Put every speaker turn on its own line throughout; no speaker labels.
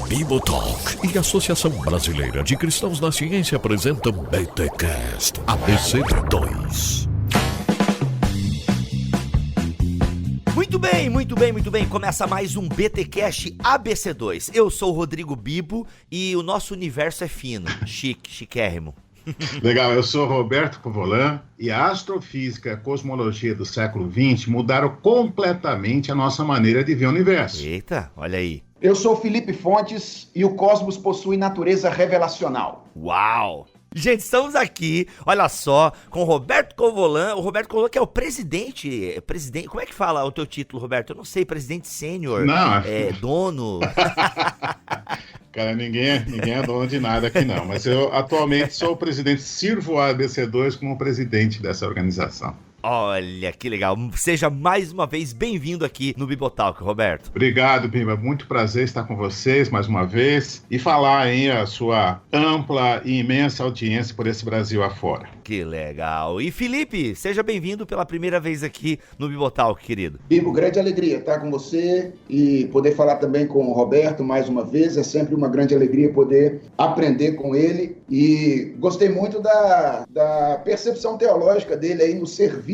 Bibotalk e a Associação Brasileira de Cristãos na Ciência apresentam BTcast ABC2.
Muito bem. Começa mais um BTcast ABC2. Eu sou o Rodrigo Bibo e o nosso universo é fino, chiquérrimo.
Legal, eu sou Roberto Covolan e a astrofísica e a cosmologia do século XX mudaram completamente a nossa maneira de ver o universo.
Eita, olha aí.
Eu sou Felipe Fontes e o cosmos possui natureza revelacional.
Uau! Gente, estamos aqui, olha só, com o Roberto Covolan. O Roberto Covolan que é o presidente, como é que fala o teu título, Roberto? Eu não sei, presidente sênior,
Não.
Dono...
Cara, ninguém é dono de nada aqui não, mas eu atualmente sou o presidente, sirvo a ABC2 como presidente dessa organização.
Olha, que legal. Seja mais uma vez bem-vindo aqui no Bibotalk, Roberto.
Obrigado, Bimba. Muito prazer estar com vocês mais uma vez e falar aí a sua ampla e imensa audiência por esse Brasil afora.
Que legal. E Felipe, seja bem-vindo pela primeira vez aqui no Bibotalk, querido.
Bibo, grande alegria estar com você e poder falar também com o Roberto mais uma vez. É sempre uma grande alegria poder aprender com ele e gostei muito da percepção teológica dele aí no serviço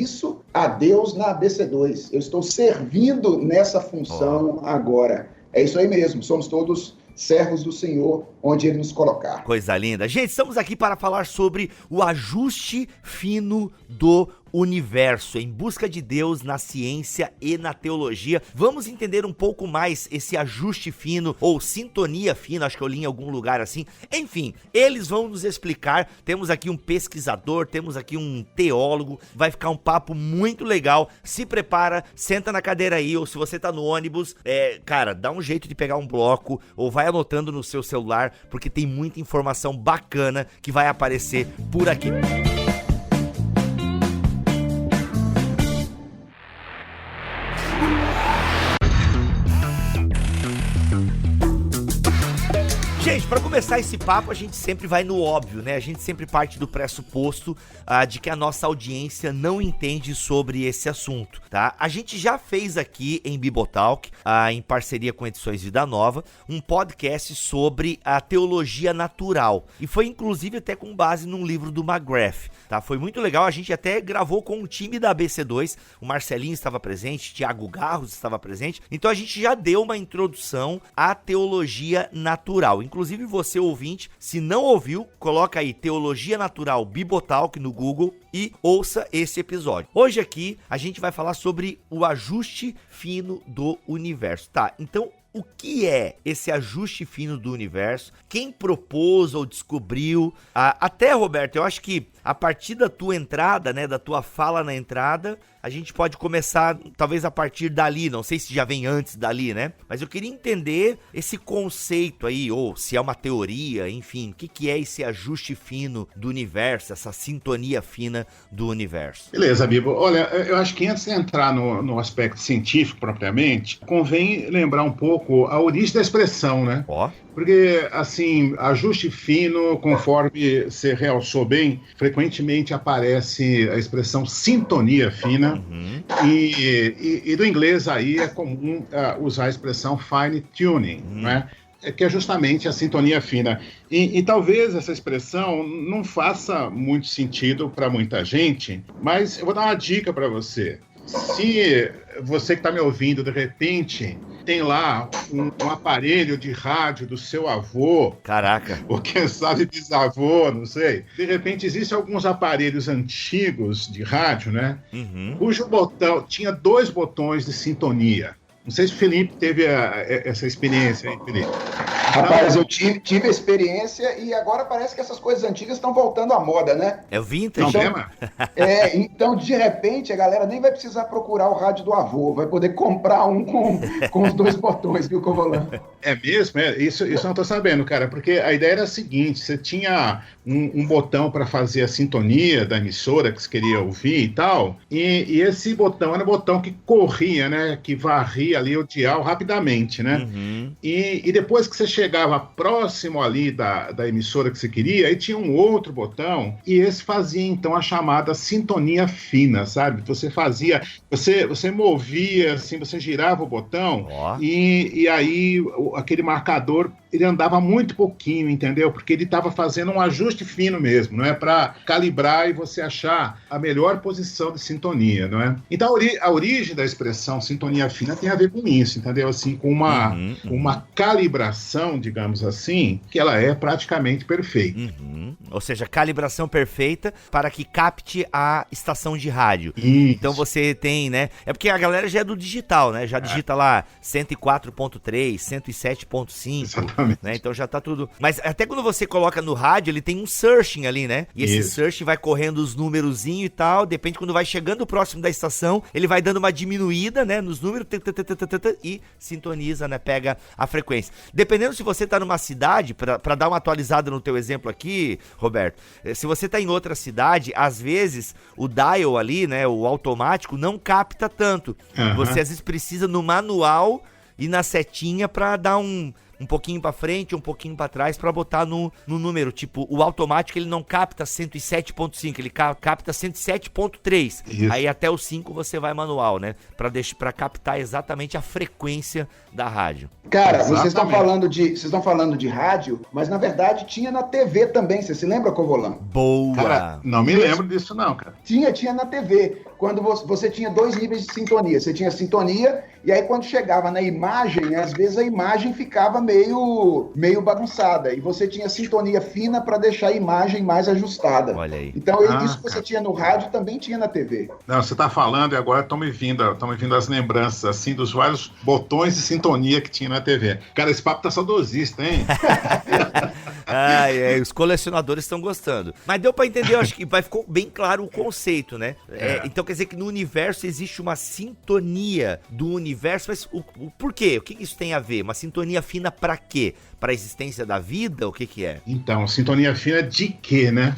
a Deus na ABC2. Eu estou servindo nessa função agora. É isso aí mesmo, somos todos servos do Senhor, onde Ele nos colocar.
Coisa linda. Gente, estamos aqui para falar sobre o ajuste fino do universo, em busca de Deus na ciência e na teologia. Vamos entender um pouco mais esse ajuste fino, ou sintonia fina, acho que eu li em algum lugar assim. Enfim, eles vão nos explicar. Temos aqui um pesquisador, temos aqui um teólogo, vai ficar um papo muito legal. Se prepara, senta na cadeira aí, ou se você tá no ônibus, cara, dá um jeito de pegar um bloco, ou vai anotando no seu celular, porque tem muita informação bacana que vai aparecer por aqui. Gente, para começar esse papo, a gente sempre vai no óbvio, né? A gente sempre parte do pressuposto de que a nossa audiência não entende sobre esse assunto, tá? A gente já fez aqui em Bibotalk, em parceria com Edições Vida Nova, um podcast sobre a teologia natural. E foi inclusive até com base num livro do McGrath, tá? Foi muito legal, a gente até gravou com o time da ABC2, o Marcelinho estava presente, Thiago Garros estava presente, então a gente já deu uma introdução à teologia natural. Inclusive você, ouvinte, se não ouviu, coloca aí Teologia Natural Bibotalk no Google e ouça esse episódio. Hoje aqui a gente vai falar sobre o ajuste fino do universo, tá? Então, o que é esse ajuste fino do universo? Quem propôs ou descobriu? Até, Roberto, eu acho que a partir da tua entrada, né, da tua fala na entrada, a gente pode começar, talvez a partir dali, não sei se já vem antes dali, né? Mas eu queria entender esse conceito aí, ou se é uma teoria, enfim, o que é esse ajuste fino do universo, essa sintonia fina do universo?
Beleza, Bibo. Olha, eu acho que antes de entrar no aspecto científico propriamente, convém lembrar um pouco a origem da expressão, né? Porque, assim, ajuste fino, conforme você realçou bem, frequentemente aparece a expressão sintonia fina, e do inglês aí é comum usar a expressão fine tuning, né? Que é justamente a sintonia fina. E talvez essa expressão não faça muito sentido para muita gente, mas eu vou dar uma dica para você. Se você que está me ouvindo, de repente, tem lá um aparelho de rádio do seu avô.
Caraca.
Ou quem sabe bisavô, não sei. De repente, existem alguns aparelhos antigos de rádio, né? Cujo botão tinha 2 botões de sintonia. Não sei se o Felipe teve essa experiência aí, Felipe.
Rapaz, eu tive a experiência e agora parece que essas coisas antigas estão voltando à moda, né?
É o vintage.
Então, de repente, a galera nem vai precisar procurar o rádio do avô, vai poder comprar um com os 2 botões, viu, Covolan?
É mesmo? Isso eu não tô sabendo, cara, porque a ideia era a seguinte, você tinha um botão para fazer a sintonia da emissora que você queria ouvir e tal, e esse botão era o botão que corria, né, que varria ali o dial rapidamente, né? E depois que você chegava próximo ali da emissora que você queria, aí tinha um outro botão, e esse fazia então a chamada sintonia fina, sabe? Você movia, assim, você girava o botão, e aí aquele marcador, ele andava muito pouquinho, entendeu? Porque ele estava fazendo um ajuste fino mesmo, não é? Para calibrar e você achar a melhor posição de sintonia, não é? Então a origem da expressão sintonia fina tem a ver com isso, entendeu? Assim, com uma calibração, digamos assim, que ela é praticamente perfeita.
Ou seja, calibração perfeita para que capte a estação de rádio.
Isso.
Então você tem, né? É porque a galera já é do digital, né? Já digita lá 104.3, 107.5.
Exatamente.
Né? Então já tá tudo. Mas até quando você coloca no rádio, ele tem um searching ali, né? E esse searching vai correndo os númerozinhos e tal. Depende, quando vai chegando próximo da estação, ele vai dando uma diminuída, né? Nos números e sintoniza, né? Pega a frequência. Dependendo se você tá numa cidade, pra dar uma atualizada no teu exemplo aqui, Roberto, se você tá em outra cidade, às vezes o dial ali, né? O automático não capta tanto. Você às vezes precisa no manual e na setinha pra dar um pouquinho pra frente, um pouquinho pra trás, pra botar no número. Tipo, o automático, ele não capta 107.5, ele capta 107.3. Aí até o 5 você vai manual, né? Pra captar exatamente a frequência da rádio.
Cara, vocês estão falando de rádio, mas na verdade tinha na TV também. Você se lembra, Covolan?
Boa!
Cara, não me lembro disso não, cara.
Tinha na TV. Quando você tinha 2 níveis de sintonia. Você tinha sintonia, e aí quando chegava na imagem, às vezes a imagem ficava meio bagunçada. E você tinha sintonia fina para deixar a imagem mais ajustada.
Olha aí.
Então isso que você tinha no rádio também tinha na TV.
Não, você tá falando e agora estão me vindo as lembranças, assim, dos vários botões de sintonia que tinha na TV. Cara, esse papo tá saudosista, hein?
Os colecionadores estão gostando. Mas deu pra entender, eu acho que ficou bem claro o conceito, né? Então quer dizer que no universo existe uma sintonia do universo, mas o porquê? O que isso tem a ver? Uma sintonia fina pra quê? Pra existência da vida? O que é?
Então, sintonia fina de quê, né?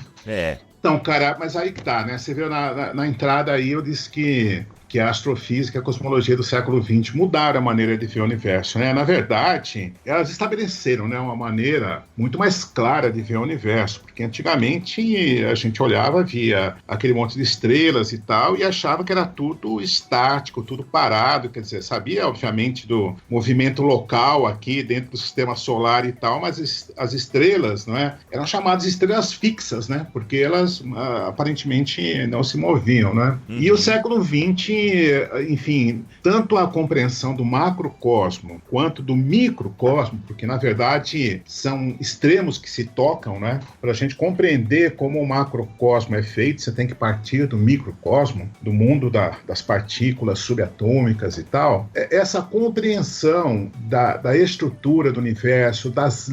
Então, cara, mas aí que tá, né? Você viu na entrada aí, eu disse que a astrofísica e a cosmologia do século XX mudaram a maneira de ver o universo, né? Na verdade, elas estabeleceram, né, uma maneira muito mais clara de ver o universo, porque antigamente a gente olhava, via aquele monte de estrelas e tal, e achava que era tudo estático, tudo parado, quer dizer, sabia, obviamente, do movimento local aqui dentro do sistema solar e tal, mas as estrelas, não é, eram chamadas estrelas fixas, né? Porque elas aparentemente não se moviam, né? E o século XX, enfim, tanto a compreensão do macrocosmo quanto do microcosmo, porque na verdade são extremos que se tocam, né? Para a gente compreender como o macrocosmo é feito, você tem que partir do microcosmo, do mundo das partículas subatômicas e tal. Essa compreensão da estrutura do universo, das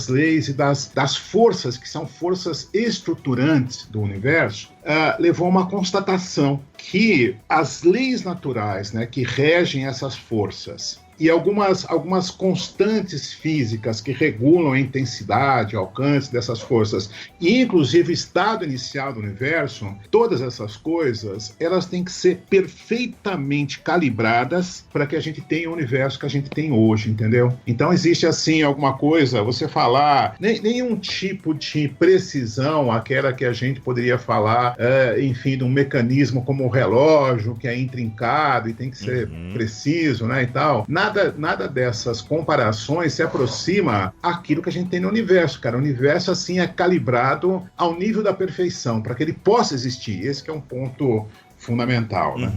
leis e das forças, que são forças estruturantes do universo, levou a uma constatação que as leis naturais, né, que regem essas forças e algumas constantes físicas que regulam a intensidade, o alcance dessas forças, e inclusive o estado inicial do universo, todas essas coisas, elas têm que ser perfeitamente calibradas para que a gente tenha o universo que a gente tem hoje, entendeu? Então existe assim alguma coisa, você falar, nenhum tipo de precisão, aquela que a gente poderia falar, enfim, de um mecanismo como o relógio, que é intrincado e tem que ser preciso, né, e tal. Nada dessas comparações se aproxima àquilo que a gente tem no universo, cara. O universo, assim, é calibrado ao nível da perfeição, para que ele possa existir. Esse que é um ponto fundamental, né?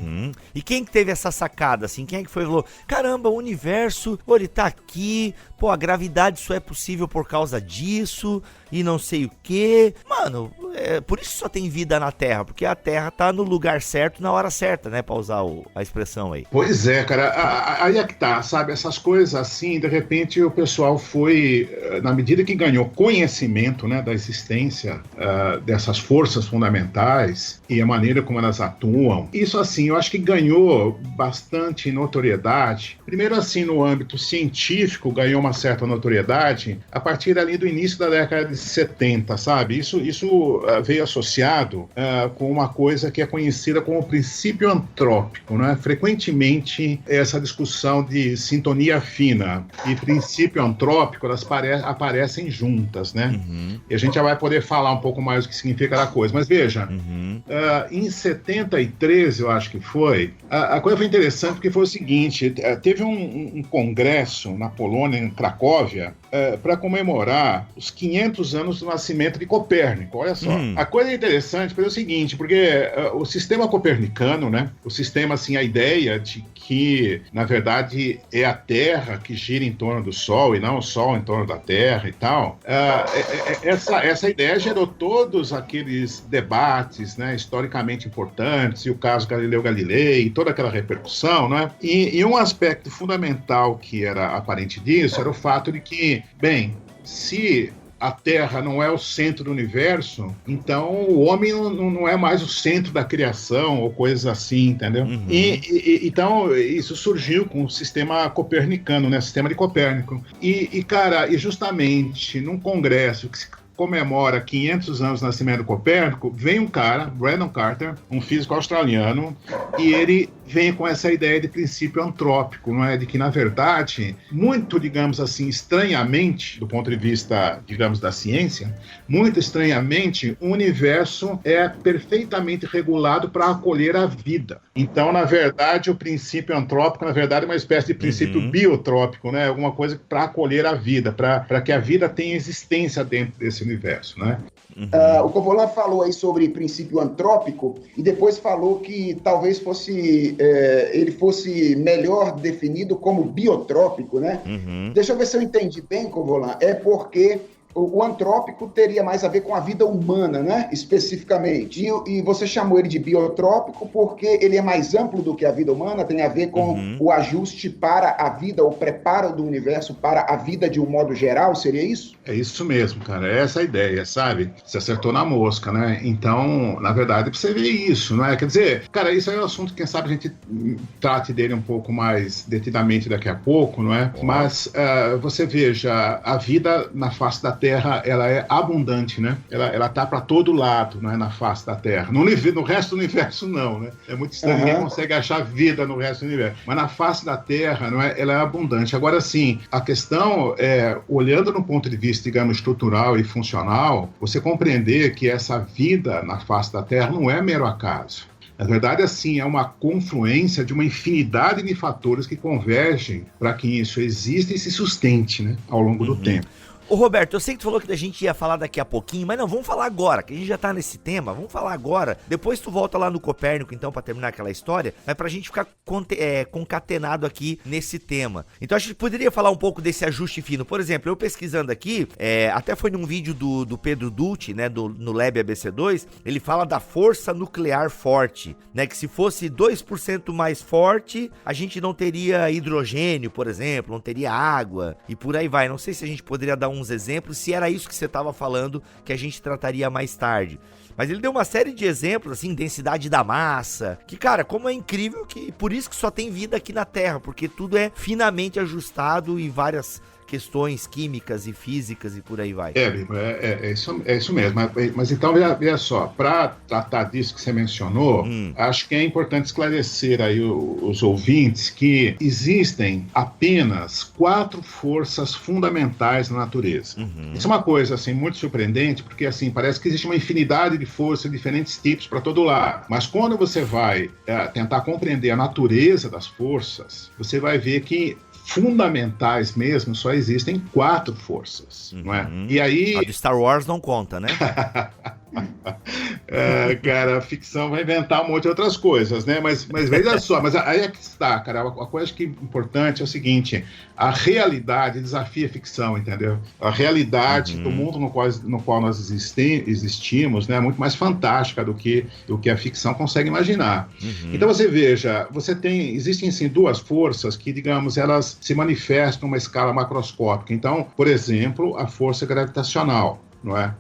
E quem que teve essa sacada, assim? Quem é que foi e falou, caramba, o universo, ele tá aqui, pô, a gravidade só é possível por causa disso, e não sei o quê. Mano, por isso só tem vida na Terra, porque a Terra tá no lugar certo, na hora certa, né, pra usar a expressão aí.
Pois é, cara, aí é que tá, sabe, essas coisas assim, de repente o pessoal foi, na medida que ganhou conhecimento, né, da existência dessas forças fundamentais e a maneira como elas atuam, isso assim, eu acho que ganhou bastante notoriedade. Primeiro assim, no âmbito científico, ganhou uma certa notoriedade a partir ali do início da década de 70, sabe? Isso veio associado com uma coisa que é conhecida como princípio antrópico, né? Frequentemente, essa discussão de sintonia fina e princípio antrópico, elas aparecem juntas, né? E a gente já vai poder falar um pouco mais do que significa cada coisa. Mas veja, em 73, eu acho que foi, a coisa foi interessante porque foi o seguinte, teve um congresso na Polônia, em Cracóvia, para comemorar os 500 anos do nascimento de Copérnico. Olha só. A coisa é interessante pelo seguinte, porque o sistema copernicano, né? O sistema, assim, a ideia de que, na verdade, é a Terra que gira em torno do Sol e não o Sol em torno da Terra e tal. Essa ideia gerou todos aqueles debates, né, historicamente importantes, e o caso Galileu Galilei, e toda aquela repercussão, né? E um aspecto fundamental que era aparente disso era o fato de que, bem, se a Terra não é o centro do universo, então o homem não é mais o centro da criação ou coisas assim, entendeu? Então isso surgiu com o sistema copernicano, né? O sistema de Copérnico. Cara, justamente num congresso que se comemora 500 anos do nascimento do Copérnico, vem um cara, Brandon Carter, um físico australiano, e ele vem com essa ideia de princípio antrópico, não é? De que, na verdade, muito, digamos assim, estranhamente, do ponto de vista, digamos, da ciência, muito estranhamente, o universo é perfeitamente regulado para acolher a vida. Então, na verdade, o princípio antrópico, na verdade, é uma espécie de princípio biotrópico, né? Alguma coisa para acolher a vida, para que a vida tenha existência dentro desse universo, né?
O Covolan falou aí sobre princípio antrópico e depois falou que talvez ele fosse melhor definido como biotrópico, né? Deixa eu ver se eu entendi bem, Covolan. É porque o antrópico teria mais a ver com a vida humana, né? Especificamente. E você chamou ele de biotrópico porque ele é mais amplo do que a vida humana, tem a ver com o ajuste para a vida, o preparo do universo para a vida de um modo geral, seria isso?
É isso mesmo, cara. É essa a ideia, sabe? Você acertou na mosca, né? Então, na verdade, você vê isso, não é? Quer dizer, cara, isso é um assunto que, quem sabe, a gente trate dele um pouco mais detidamente daqui a pouco, não é? Mas você veja, a vida na face da Terra, ela é abundante, né? Ela tá para todo lado, né? Na face da Terra. No resto do universo, não, né? É muito estranho, ninguém consegue achar vida no resto do universo. Mas na face da Terra, não é? Ela é abundante. Agora, sim, a questão é, olhando no ponto de vista, digamos, estrutural e funcional, você compreender que essa vida na face da Terra não é mero acaso. Na verdade, assim, é uma confluência de uma infinidade de fatores que convergem para que isso exista e se sustente, né? Ao longo do tempo.
Ô Roberto, eu sei que tu falou que a gente ia falar daqui a pouquinho, mas não, vamos falar agora, que a gente já tá nesse tema, vamos falar agora. Depois tu volta lá no Copérnico, então, pra terminar aquela história, mas pra gente ficar concatenado aqui nesse tema. Então a gente poderia falar um pouco desse ajuste fino. Por exemplo, eu pesquisando aqui, até foi num vídeo do Pedro Dulce, né, no Lab ABC2, ele fala da força nuclear forte, né, que se fosse 2% mais forte, a gente não teria hidrogênio, por exemplo, não teria água, e por aí vai. Não sei se a gente poderia dar uns exemplos, se era isso que você estava falando, que a gente trataria mais tarde. Mas ele deu uma série de exemplos, assim, densidade da massa, que, cara, como é incrível, que por isso que só tem vida aqui na Terra, porque tudo é finamente ajustado e várias questões químicas e físicas e por aí vai.
É isso mesmo. Mas então, veja só, para tratar disso que você mencionou, acho que é importante esclarecer aí os ouvintes que existem apenas 4 forças fundamentais na natureza. Isso é uma coisa, assim, muito surpreendente, porque, assim, parece que existe uma infinidade de forças, de diferentes tipos para todo lado. Mas quando você vai tentar compreender a natureza das forças, você vai ver que fundamentais mesmo, só existem 4 forças, não é? E aí...
A de Star Wars não conta, né?
Cara, a ficção vai inventar um monte de outras coisas, né? Mas veja só, mas aí é que está, cara. A coisa que é importante é o seguinte: a realidade desafia a ficção, entendeu? A realidade do mundo no qual nós existimos, né, é muito mais fantástica do que a ficção consegue imaginar. Então você veja, existem assim 2 forças que, digamos, elas se manifestam numa escala macroscópica. Então, por exemplo, a força gravitacional. não é?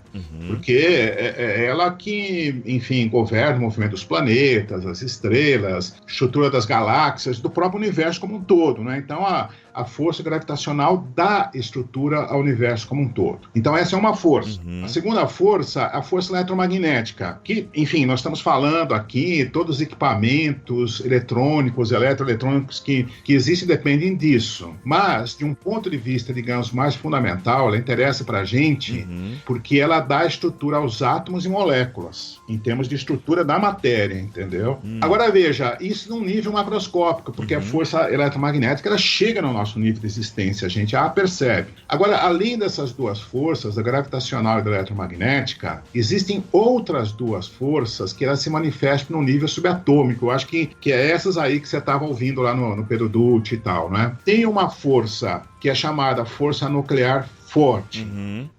Porque é ela que, enfim, governa o movimento dos planetas, as estrelas, estrutura das galáxias, do próprio universo como um todo, né? Então, a força gravitacional dá estrutura ao universo como um todo. Então, essa é uma força. A segunda força, a força eletromagnética, que, enfim, nós estamos falando aqui, todos os equipamentos eletrônicos, eletroeletrônicos que existem dependem disso. Mas, de um ponto de vista, digamos, mais fundamental, ela interessa para a gente porque ela dá estrutura aos átomos e moléculas, em termos de estrutura da matéria, entendeu? Agora, veja, isso num nível macroscópico, porque a força eletromagnética, ela chega no nosso nível de existência, a gente a percebe. Agora, além dessas duas forças, da gravitacional e da eletromagnética, existem outras duas forças que elas se manifestam no nível subatômico. Eu acho que é essas aí que você estava ouvindo lá no Pedro Dutti e tal, né? Tem uma força que é chamada força nuclear forte,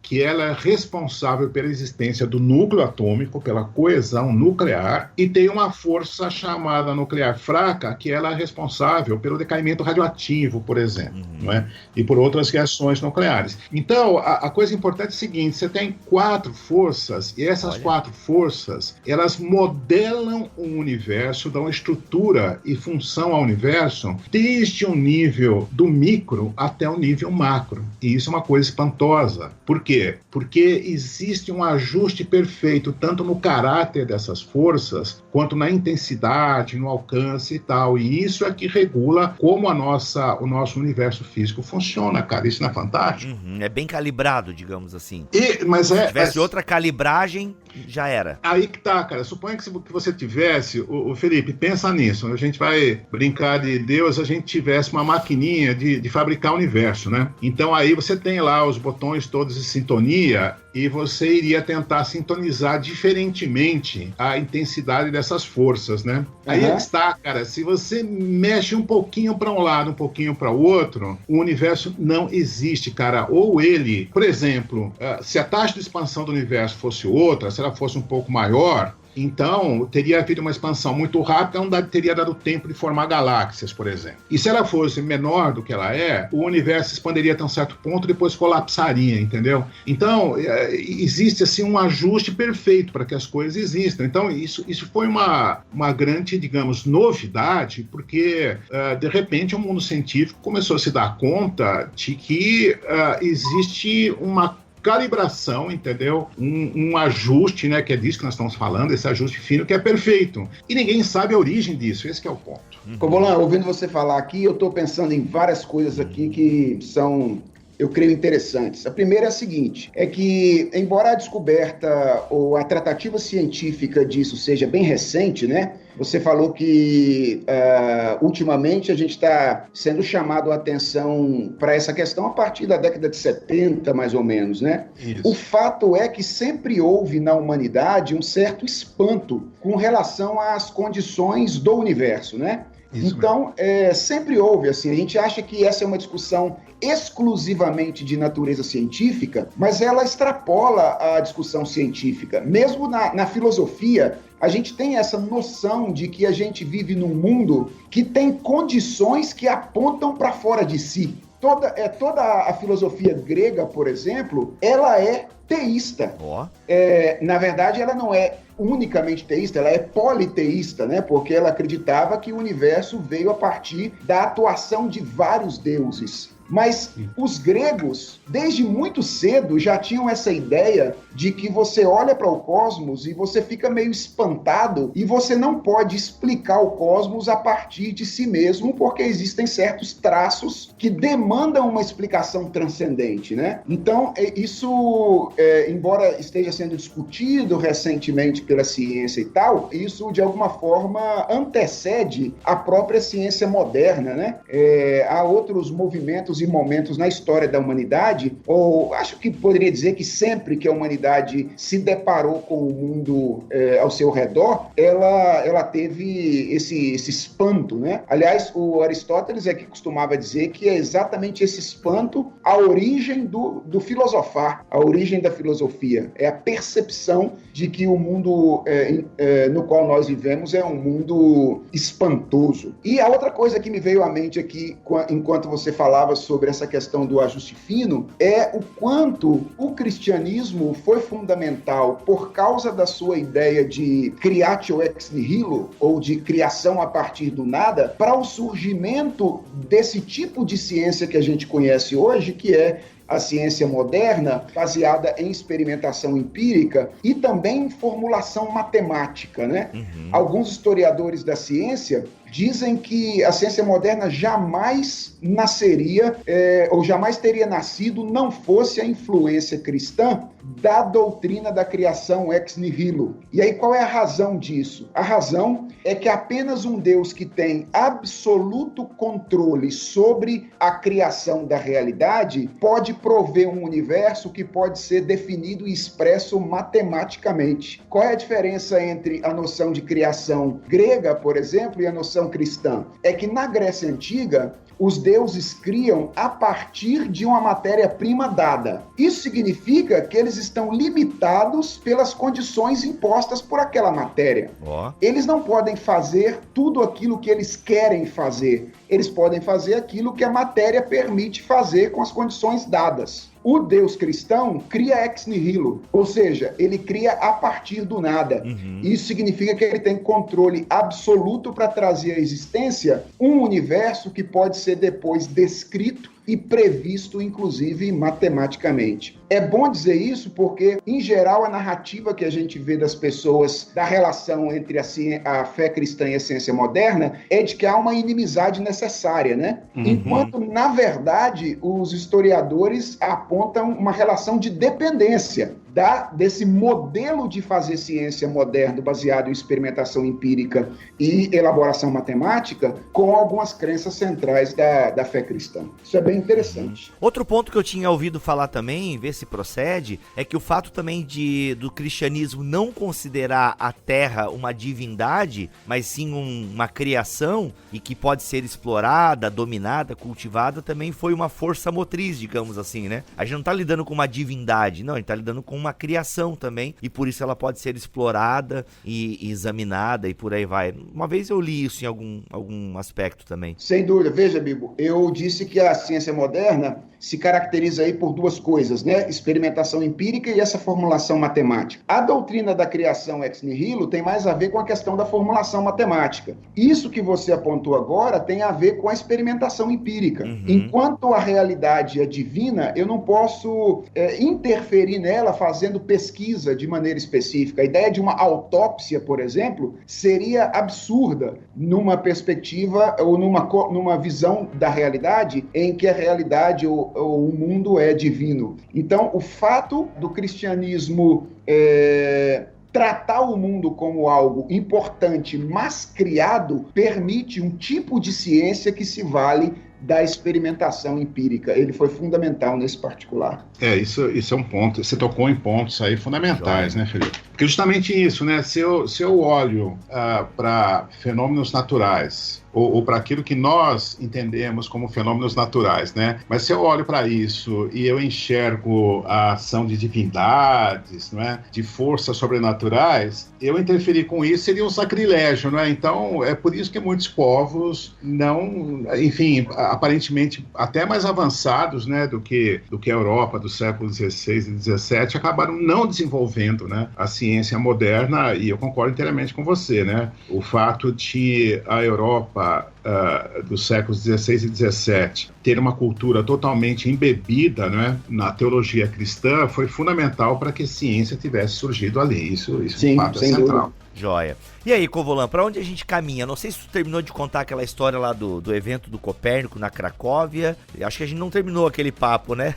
que ela é responsável pela existência do núcleo atômico, pela coesão nuclear, e tem uma força chamada nuclear fraca, que ela é responsável pelo decaimento radioativo, por exemplo, não é? E por outras reações nucleares. Então, a coisa importante é o seguinte, você tem 4 forças, e essas 4 forças, elas modelam o universo, dão estrutura e função ao universo, desde o nível do micro até o nível macro. E isso é uma coisa espantosa. Por quê? Porque existe um ajuste perfeito tanto no caráter dessas forças quanto na intensidade, no alcance e tal. E isso é que regula como o nosso universo físico funciona, cara. Isso não é fantástico?
É bem calibrado, digamos assim.
Se
tivesse outra calibragem, já era.
Aí que tá, cara. Suponha que você tivesse, o Felipe, pensa nisso. A gente vai brincar de Deus, a gente tivesse uma maquininha de fabricar o universo, né? Então aí você tem lá os botões todos em sintonia e você iria tentar sintonizar diferentemente a intensidade dessas forças, né? Aí é que está, cara. Se você mexe um pouquinho para um lado, um pouquinho para o outro, o universo não existe, cara. Ou ele, por exemplo, se a taxa de expansão do universo fosse outra, se ela fosse um pouco maior, então teria havido uma expansão muito rápida, não teria dado tempo de formar galáxias, por exemplo. E se ela fosse menor do que ela é, o universo expandiria até um certo ponto e depois colapsaria, entendeu? Então, existe assim um ajuste perfeito para que as coisas existam. Então, isso foi uma grande, digamos, novidade, porque, de repente, o mundo científico começou a se dar conta de que existe uma calibração, entendeu? Um ajuste, né, que é disso que nós estamos falando, esse ajuste fino que é perfeito. E ninguém sabe a origem disso, esse que é o ponto.
Cobolan, ouvindo você falar aqui, eu estou pensando em várias coisas aqui que são, eu creio, interessantes. A primeira é a seguinte, é que, embora a descoberta ou a tratativa científica disso seja bem recente, né? Você falou que ultimamente a gente está sendo chamado a atenção para essa questão a partir da década de 70, mais ou menos, né? Isso. O fato é que sempre houve na humanidade um certo espanto com relação às condições do universo, né? Isso então, sempre houve, assim, a gente acha que essa é uma discussão exclusivamente de natureza científica, mas ela extrapola a discussão científica. Mesmo na filosofia, a gente tem essa noção de que a gente vive num mundo que tem condições que apontam para fora de si. Toda a filosofia grega, por exemplo, ela é teísta. Na verdade, ela não é unicamente teísta, ela é politeísta, né? Porque ela acreditava que o universo veio a partir da atuação de vários deuses. Mas os gregos, desde muito cedo, já tinham essa ideia de que você olha para o cosmos e você fica meio espantado e você não pode explicar o cosmos a partir de si mesmo, porque existem certos traços que demandam uma explicação transcendente, né? Então, isso, embora esteja sendo discutido recentemente pela ciência e tal, isso, de alguma forma, antecede a própria ciência moderna, né? Há outros movimentos e momentos na história da humanidade, ou acho que poderia dizer que sempre que a humanidade se deparou com o mundo ao seu redor, ela teve esse espanto, né? Aliás, o Aristóteles é que costumava dizer que é exatamente esse espanto a origem do filosofar, a origem da filosofia. É a percepção de que o mundo no qual nós vivemos é um mundo espantoso. E a outra coisa que me veio à mente aqui, enquanto você falava sobre sobre essa questão do ajuste fino é o quanto o cristianismo foi fundamental por causa da sua ideia de creatio ex nihilo, ou de criação a partir do nada, para o surgimento desse tipo de ciência que a gente conhece hoje, que é a ciência moderna, baseada em experimentação empírica e também em formulação matemática, né? Alguns historiadores da ciência dizem que a ciência moderna jamais nasceria, ou jamais teria nascido, não fosse a influência cristã da doutrina da criação ex nihilo. E aí qual é a razão disso? A razão é que apenas um Deus que tem absoluto controle sobre a criação da realidade pode prover um universo que pode ser definido e expresso matematicamente. Qual é a diferença entre a noção de criação grega, por exemplo, e a noção cristã? É que na Grécia Antiga, os deuses criam a partir de uma matéria-prima dada. Isso significa que eles estão limitados pelas condições impostas por aquela matéria. Eles não podem fazer tudo aquilo que eles querem fazer. Eles podem fazer aquilo que a matéria permite fazer com as condições dadas. O Deus cristão cria ex nihilo, ou seja, ele cria a partir do nada. Isso significa que ele tem controle absoluto para trazer à existência um universo que pode ser depois descrito e previsto, inclusive, matematicamente. É bom dizer isso porque, em geral, a narrativa que a gente vê das pessoas da relação entre a fé cristã e a ciência moderna é de que há uma inimizade necessária, né? Enquanto, na verdade, os historiadores apontam uma relação de dependência desse modelo de fazer ciência moderno baseado em experimentação empírica e elaboração matemática com algumas crenças centrais da fé cristã. Isso é bem interessante.
Outro ponto que eu tinha ouvido falar também, ver se procede, é que o fato também do cristianismo não considerar a Terra uma divindade, mas sim uma criação e que pode ser explorada, dominada, cultivada, também foi uma força motriz, digamos assim, né? A gente não está lidando com uma divindade, não, a gente está lidando com uma criação também, e por isso ela pode ser explorada e examinada e por aí vai. Uma vez eu li isso em algum aspecto também.
Sem dúvida. Veja, Bibo, eu disse que a ciência moderna se caracteriza aí por duas coisas, né? Experimentação empírica e essa formulação matemática. A doutrina da criação ex nihilo tem mais a ver com a questão da formulação matemática. Isso que você apontou agora tem a ver com a experimentação empírica. Enquanto a realidade é divina, eu não posso interferir nela fazendo pesquisa de maneira específica. A ideia de uma autópsia, por exemplo, seria absurda numa perspectiva ou numa visão da realidade em que a realidade ou o mundo é divino. Então, o fato do cristianismo tratar o mundo como algo importante, mas criado, permite um tipo de ciência que se vale da experimentação empírica. Ele foi fundamental nesse particular.
Isso é um ponto. Você tocou em pontos aí fundamentais, né, Felipe? Porque justamente isso, né? Se eu olho para fenômenos naturais, ou para aquilo que nós entendemos como fenômenos naturais, né? Mas se eu olho para isso e eu enxergo a ação de divindades, não é? De forças sobrenaturais, eu interferir com isso seria um sacrilégio, não é? Então, é por isso que muitos povos não, enfim, aparentemente até mais avançados, né, do que a Europa do século XVI e XVII, acabaram não desenvolvendo, né, a ciência moderna, e eu concordo inteiramente com você, né? O fato de a Europa dos séculos XVI e XVII ter uma cultura totalmente embebida, né, na teologia cristã foi fundamental para que a ciência tivesse surgido ali. Isso
sim,
é um fato central.
Joia. E aí, Covolan, para onde a gente caminha? Não sei se tu terminou de contar aquela história lá do evento do Copérnico na Cracóvia. Acho que a gente não terminou aquele papo, né?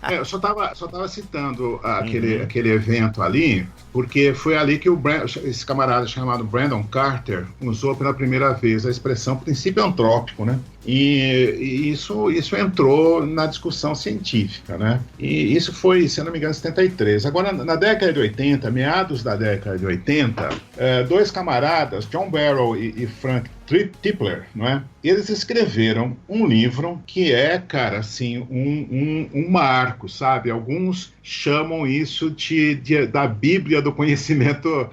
Eu só tava citando aquele evento ali, porque foi ali que esse camarada chamado Brandon Carter usou pela primeira vez a expressão princípio antrópico, né? E isso entrou na discussão científica, né? E isso foi, se eu não me engano, em 73. Agora, na década de 80, meados da década de 80, dois camaradas, John Barrow e Frank Tipler, não é? Eles escreveram um livro que é, cara, assim, um marco, sabe? Alguns chamam isso da Bíblia do conhecimento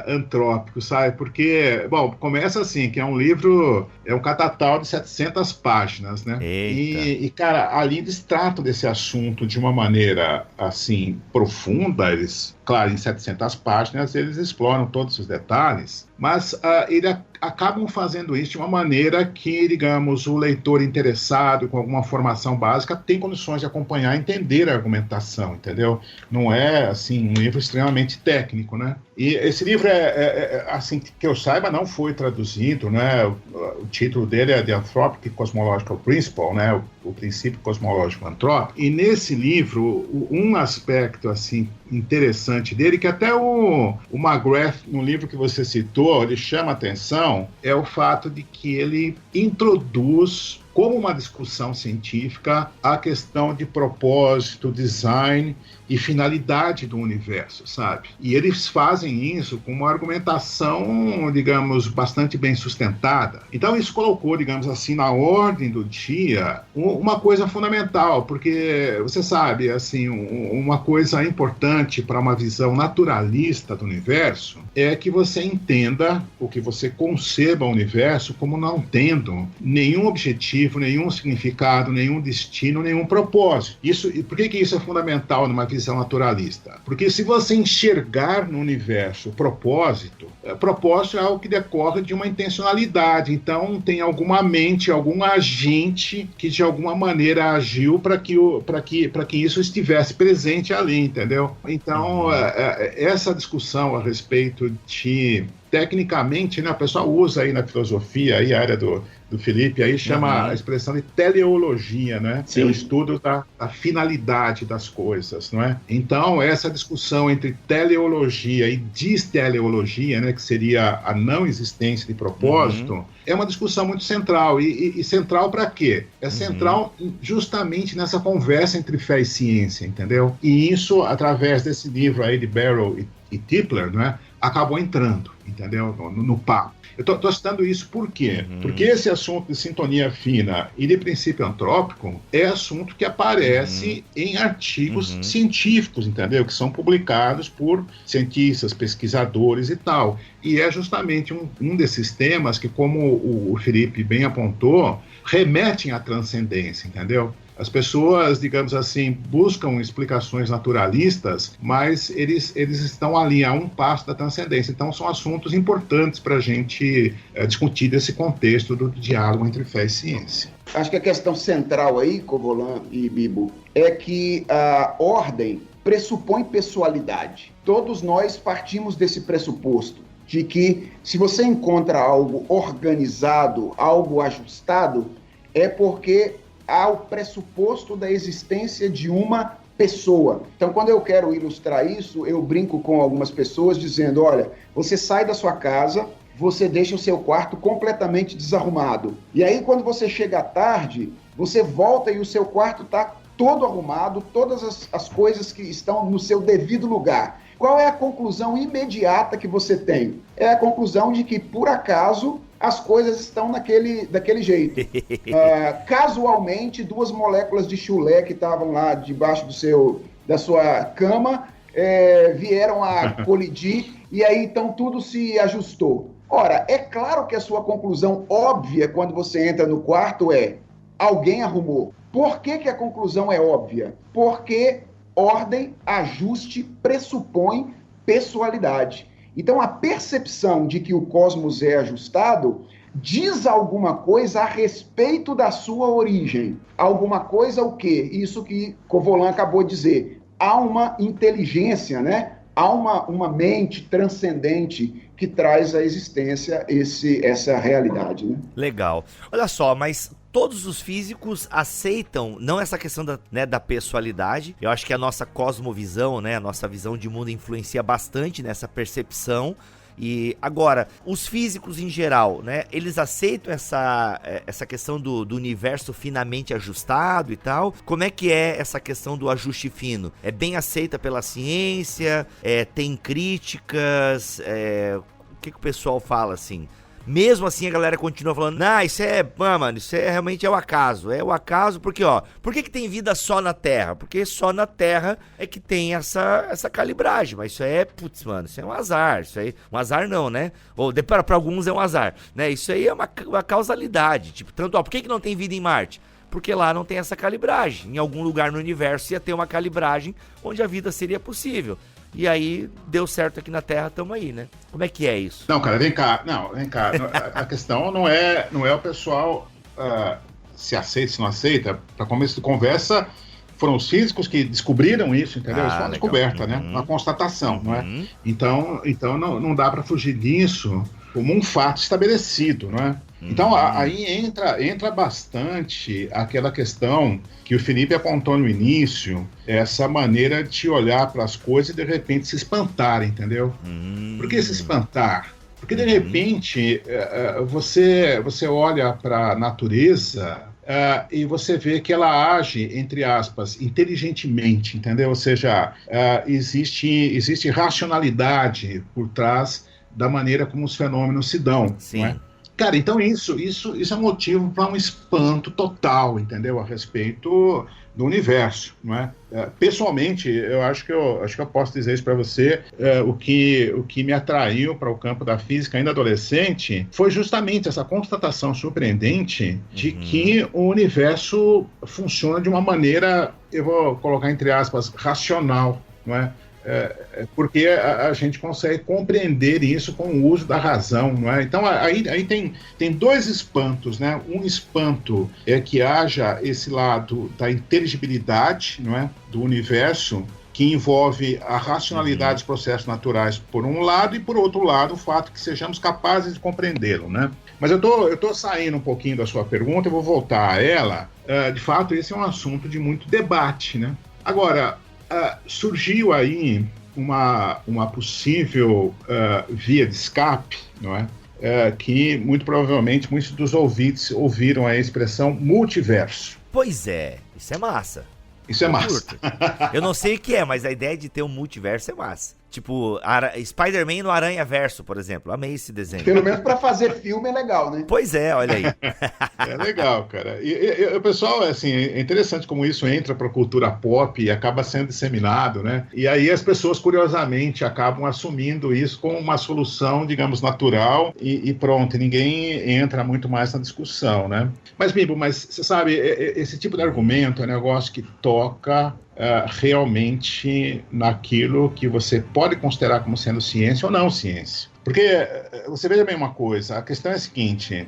antrópico, sabe? Porque, bom, começa assim, que é um livro, é um catatal de 700 páginas, né? E, cara, ali eles tratam desse assunto de uma maneira, assim, profunda. Eles, claro, em 700 páginas, eles exploram todos os detalhes, mas eles acabam fazendo isso de uma maneira que, digamos, o leitor interessado, com alguma formação básica, tem condições de acompanhar e entender a argumentação, entendeu? Não é, assim, um livro extremamente técnico, né? E esse livro, assim, que eu saiba, não foi traduzido, né? O título dele é The Anthropic Cosmological Principle, né? O princípio cosmológico antrópico. E nesse livro, um aspecto, assim, interessante dele, que até o McGrath, no livro que você citou, ele chama atenção, é o fato de que ele introduz como uma discussão científica a questão de propósito, design e finalidade do universo, sabe? E eles fazem isso com uma argumentação, digamos, bastante bem sustentada. Então isso colocou, digamos assim, na ordem do dia uma coisa fundamental, porque você sabe, assim, uma coisa importante para uma visão naturalista do universo é que você entenda, ou que você conceba o universo como não tendo nenhum objetivo, nenhum significado, nenhum destino, nenhum propósito. Por que isso é fundamental numa visão naturalista? Porque se você enxergar no universo propósito é algo que decorre de uma intencionalidade. Então tem alguma mente, algum agente que de alguma maneira agiu para que isso estivesse presente ali, entendeu? Então essa discussão a respeito de, tecnicamente, né, o pessoal usa aí na filosofia, aí a área do Felipe, aí chama a expressão de teleologia, né? É o estudo da finalidade das coisas, não é? Então, essa discussão entre teleologia e disteleologia, né, que seria a não existência de propósito, é uma discussão muito central. E central para quê? É central justamente nessa conversa entre fé e ciência, entendeu? E isso, através desse livro aí de Barrow e Tipler, né, acabou entrando, entendeu? No papo. Eu tô citando isso por quê? Porque esse assunto de sintonia fina e de princípio antrópico é assunto que aparece em artigos científicos, entendeu? Que são publicados por cientistas, pesquisadores e tal. E é justamente um desses temas que, como o Felipe bem apontou, remetem à transcendência, entendeu? As pessoas, digamos assim, buscam explicações naturalistas, mas eles estão ali a um passo da transcendência. Então, são assuntos importantes para a gente discutir desse contexto do diálogo entre fé e ciência.
Acho que a questão central aí, Covolan e Bibo, é que a ordem pressupõe pessoalidade. Todos nós partimos desse pressuposto, de que se você encontra algo organizado, algo ajustado, é porque há o pressuposto da existência de uma pessoa. Então, quando eu quero ilustrar isso, eu brinco com algumas pessoas dizendo, olha, você sai da sua casa, você deixa o seu quarto completamente desarrumado. E aí, quando você chega à tarde, você volta e o seu quarto está todo arrumado, todas as coisas que estão no seu devido lugar. Qual é a conclusão imediata que você tem? É a conclusão de que, por acaso, as coisas estão daquele jeito. Casualmente, 2 moléculas de chulé que estavam lá debaixo da sua cama vieram a colidir e aí então tudo se ajustou. Ora, é claro que a sua conclusão óbvia quando você entra no quarto é alguém arrumou. Por que a conclusão é óbvia? Porque ordem, ajuste, pressupõe pessoalidade. Então, a percepção de que o cosmos é ajustado diz alguma coisa a respeito da sua origem. Alguma coisa o quê? Isso que Covolan acabou de dizer. Há uma inteligência, né? Há uma mente transcendente que traz à existência essa realidade, né?
Legal. Olha só, mas todos os físicos aceitam, não essa questão da pessoalidade. Eu acho que a nossa cosmovisão, né, a nossa visão de mundo influencia bastante nessa percepção. E agora, os físicos em geral, né, eles aceitam essa questão do universo finamente ajustado e tal? Como é que é essa questão do ajuste fino? É bem aceita pela ciência? Tem críticas? O que o pessoal fala assim? Mesmo assim a galera continua falando, isso é, mano, isso é realmente o acaso. É o acaso porque, por que tem vida só na Terra? Porque só na Terra é que tem essa calibragem, mas isso é, mano, isso é um azar. Isso aí, um azar não, né? Ou para alguns é um azar, né? Isso aí é uma causalidade, tipo, tanto, por que não tem vida em Marte? Porque lá não tem essa calibragem. Em algum lugar no universo ia ter uma calibragem onde a vida seria possível. E aí, deu certo aqui na Terra, estamos aí, né? Como é que é isso?
Não, cara, vem cá. A questão não é o pessoal se aceita, se não aceita. Para começo de conversa, foram os físicos que descobriram isso, entendeu? Isso foi uma descoberta, né? Uma constatação, não é? Então não dá para fugir disso como um fato estabelecido, não é? Então, aí entra bastante aquela questão que o Felipe apontou no início, essa maneira de olhar para as coisas e de repente se espantar, entendeu? Por que se espantar? Porque de repente você olha para a natureza e você vê que ela age, entre aspas, inteligentemente, entendeu? Ou seja, existe racionalidade por trás da maneira como os fenômenos se dão,
Sim.
Não é? Cara, então isso é motivo para um espanto total, entendeu? A respeito do universo, não é? Pessoalmente, eu acho que eu posso dizer isso para você, o que me atraiu para o campo da física ainda adolescente foi justamente essa constatação surpreendente de que o universo funciona de uma maneira, eu vou colocar entre aspas, racional, não é? Porque a gente consegue compreender isso com o uso da razão, não é? Então aí tem dois espantos, né? Um espanto é que haja esse lado da inteligibilidade, não é? Do universo, que envolve a racionalidade dos processos naturais por um lado, e por outro lado o fato que sejamos capazes de compreendê-lo, né? Mas eu tô saindo um pouquinho da sua pergunta, eu vou voltar a ela. De fato, esse é um assunto de muito debate, né? Agora, surgiu aí uma possível via de escape, não é? Que muito provavelmente muitos dos ouvintes ouviram a expressão multiverso.
Pois é, isso é massa.
Isso é massa.
Eu não sei o que é, mas a ideia de ter um multiverso é massa. Tipo, Spider-Man no Aranha-Verso, por exemplo. Amei esse desenho.
Pelo menos pra fazer filme é legal, né?
Pois é, olha aí.
É legal, cara. E o pessoal, assim, é interessante como isso entra pra cultura pop e acaba sendo disseminado, né? E aí as pessoas, curiosamente, acabam assumindo isso como uma solução, digamos, natural e pronto. E ninguém entra muito mais na discussão, né? Mas, Bimbo, você sabe, esse tipo de argumento é um negócio que toca realmente naquilo que você pode considerar como sendo ciência ou não ciência. Porque, você veja bem uma coisa, a questão é a seguinte,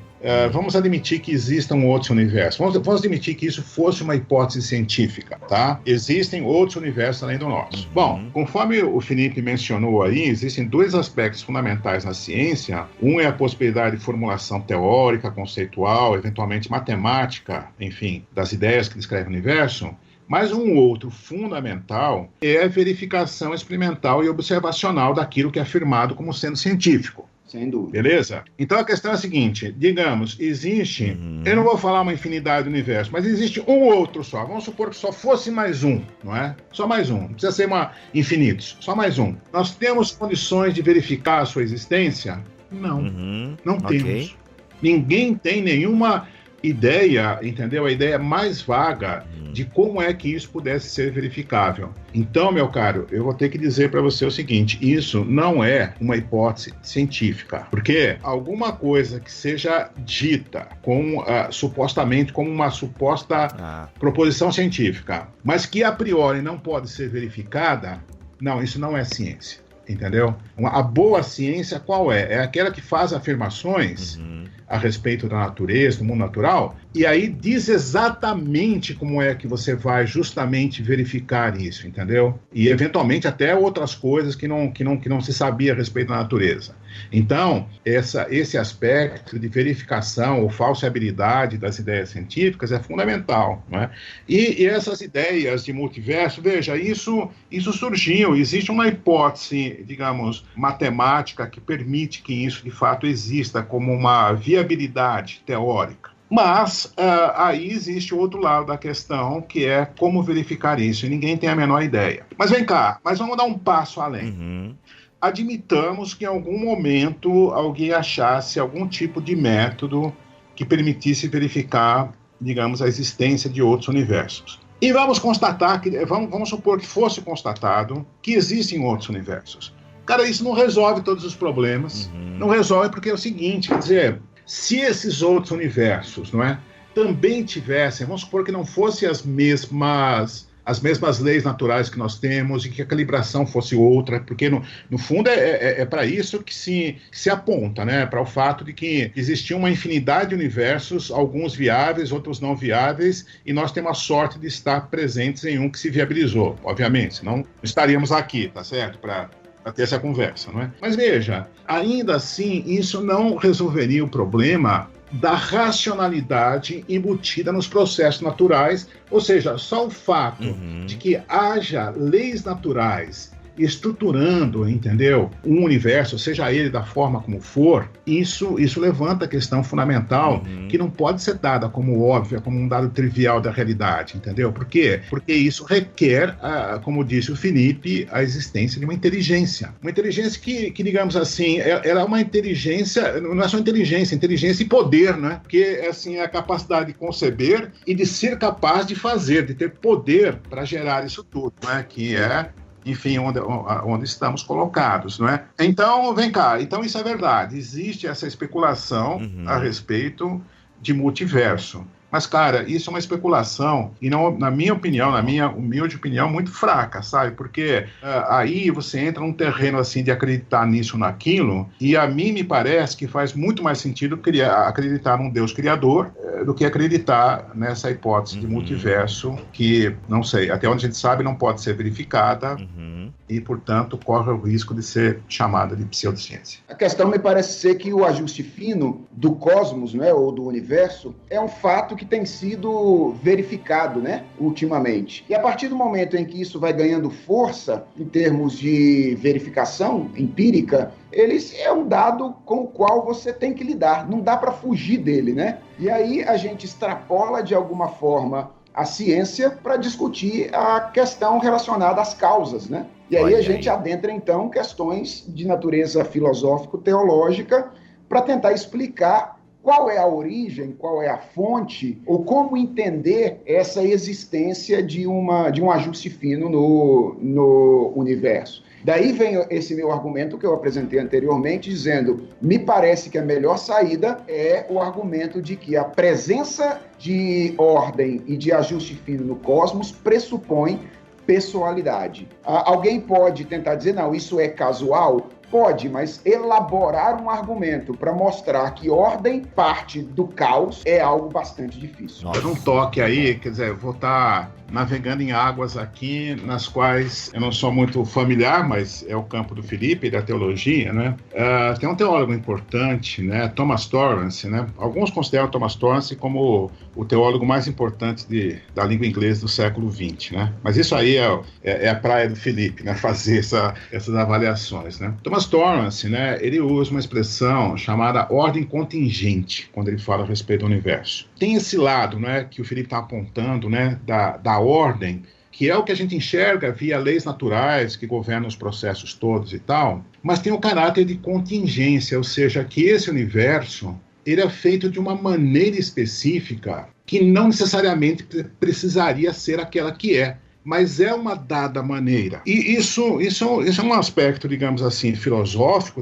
vamos admitir que existam outros universos, vamos admitir que isso fosse uma hipótese científica, tá? Existem outros universos além do nosso. Bom, conforme o Felipe mencionou aí, existem dois aspectos fundamentais na ciência, um é a possibilidade de formulação teórica, conceitual, eventualmente matemática, enfim, das ideias que descrevem o universo. Mas um outro fundamental é a verificação experimental e observacional daquilo que é afirmado como sendo científico.
Sem dúvida.
Beleza? Então a questão é a seguinte, digamos, existe, eu não vou falar uma infinidade do universo, mas existe um ou outro só. Vamos supor que só fosse mais um, não é? Só mais um, não precisa ser infinitos, só mais um. Nós temos condições de verificar a sua existência? Não, não temos. Ninguém tem nenhuma ideia, entendeu? A ideia mais vaga de como é que isso pudesse ser verificável. Então, meu caro, eu vou ter que dizer para você o seguinte, isso não é uma hipótese científica, porque alguma coisa que seja dita supostamente como uma suposta proposição científica, mas que a priori não pode ser verificada, não, isso não é ciência. Entendeu? A boa ciência qual é? É aquela que faz afirmações a respeito da natureza, do mundo natural, e aí diz exatamente como é que você vai justamente verificar isso, entendeu? E eventualmente até outras coisas que não se sabia a respeito da natureza. Então, esse aspecto de verificação ou falseabilidade das ideias científicas é fundamental, não é? E essas ideias de multiverso, veja, isso surgiu, existe uma hipótese, digamos, matemática que permite que isso de fato exista como uma viabilidade teórica. Mas aí existe o outro lado da questão, que é como verificar isso, e ninguém tem a menor ideia. Mas vem cá, mas vamos dar um passo além. admitamos que em algum momento alguém achasse algum tipo de método que permitisse verificar, digamos, a existência de outros universos. E vamos constatar, vamos supor que fosse constatado que existem outros universos. Cara, isso não resolve todos os problemas. Não resolve porque é o seguinte, quer dizer, se esses outros universos, não é, também tivessem, vamos supor que não fossem as mesmas leis naturais que nós temos e que a calibração fosse outra, porque no fundo é para isso que se aponta, né? Para o fato de que existia uma infinidade de universos, alguns viáveis, outros não viáveis, e nós temos a sorte de estar presentes em um que se viabilizou, obviamente, senão não estaríamos aqui, tá certo? Para ter essa conversa, não é? Mas veja, ainda assim, isso não resolveria o problema da racionalidade embutida nos processos naturais, ou seja, só o fato de que haja leis naturais estruturando, entendeu, um universo, seja ele da forma como for, isso levanta a questão fundamental que não pode ser dada como óbvia, como um dado trivial da realidade, entendeu? Por quê? Porque isso requer, como disse o Felipe, a existência de uma inteligência. Uma inteligência que digamos assim, ela é uma inteligência, não é só inteligência e poder, né? Porque, assim, é a capacidade de conceber e de ser capaz de fazer, de ter poder para gerar isso tudo, né? Que é, enfim, onde estamos colocados, não é? Então, vem cá, então isso é verdade, existe essa especulação a respeito de multiverso. Mas, cara, isso é uma especulação, e não, na minha opinião, na minha humilde opinião, muito fraca, sabe? Porque aí você entra num terreno, assim, de acreditar nisso, naquilo, e a mim me parece que faz muito mais sentido acreditar num Deus criador do que acreditar nessa hipótese de multiverso, que, não sei, até onde a gente sabe, não pode ser verificada, e, portanto, corre o risco de ser chamada de pseudociência.
A questão me parece ser que o ajuste fino do cosmos, né, ou do universo, é um fato que tem sido verificado, né, ultimamente. E a partir do momento em que isso vai ganhando força, em termos de verificação empírica, ele é um dado com o qual você tem que lidar, não dá para fugir dele, né? E aí a gente extrapola, de alguma forma, a ciência para discutir a questão relacionada às causas, né? E aí a gente adentra, então, questões de natureza filosófico-teológica para tentar explicar qual é a origem, qual é a fonte, ou como entender essa existência de um ajuste fino no universo. Daí vem esse meu argumento que eu apresentei anteriormente, dizendo, me parece que a melhor saída é o argumento de que a presença de ordem e de ajuste fino no cosmos pressupõe pessoalidade. Alguém pode tentar dizer, não, isso é casual? Pode, mas elaborar um argumento para mostrar que ordem parte do caos é algo bastante difícil.
Nossa. Um toque aí, quer dizer, eu vou estar navegando em águas aqui nas quais eu não sou muito familiar, mas é o campo do Felipe, da teologia, né? Tem um teólogo importante, né? Thomas Torrance, né? Alguns consideram Thomas Torrance como o teólogo mais importante da língua inglesa do século XX, né? Mas isso aí é a praia do Felipe, né? Fazer essas avaliações, né? Thomas Torrance, né? Ele usa uma expressão chamada ordem contingente, quando ele fala a respeito do universo. Tem esse lado, né? Que o Felipe está apontando, né? Da ordem, que é o que a gente enxerga via leis naturais que governam os processos todos e tal, mas tem o caráter de contingência, ou seja, que esse universo ele é feito de uma maneira específica que não necessariamente precisaria ser aquela que é, mas é uma dada maneira. E isso é um aspecto, digamos assim, filosófico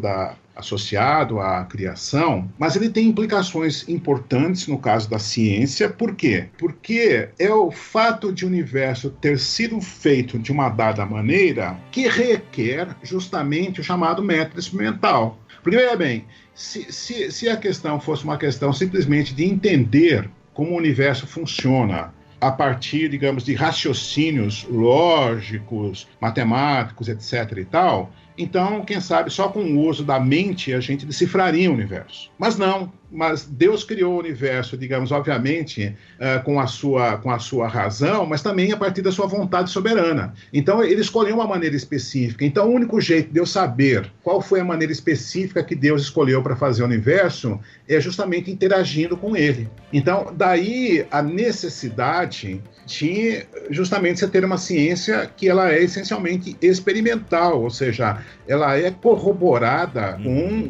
associado à criação, mas ele tem implicações importantes no caso da ciência. Por quê? Porque é o fato de o universo ter sido feito de uma dada maneira que requer justamente o chamado método experimental. Porque, veja bem, se a questão fosse uma questão simplesmente de entender como o universo funciona a partir, digamos, de raciocínios lógicos, matemáticos, etc. e tal, então, quem sabe, só com o uso da mente a gente decifraria o universo. Mas não. Mas Deus criou o universo, digamos, obviamente, com a sua razão, mas também a partir da sua vontade soberana. Então, ele escolheu uma maneira específica. Então, o único jeito de eu saber qual foi a maneira específica que Deus escolheu para fazer o universo é justamente interagindo com ele. Então, daí a necessidade de justamente você ter uma ciência que ela é essencialmente experimental, ou seja, ela é corroborada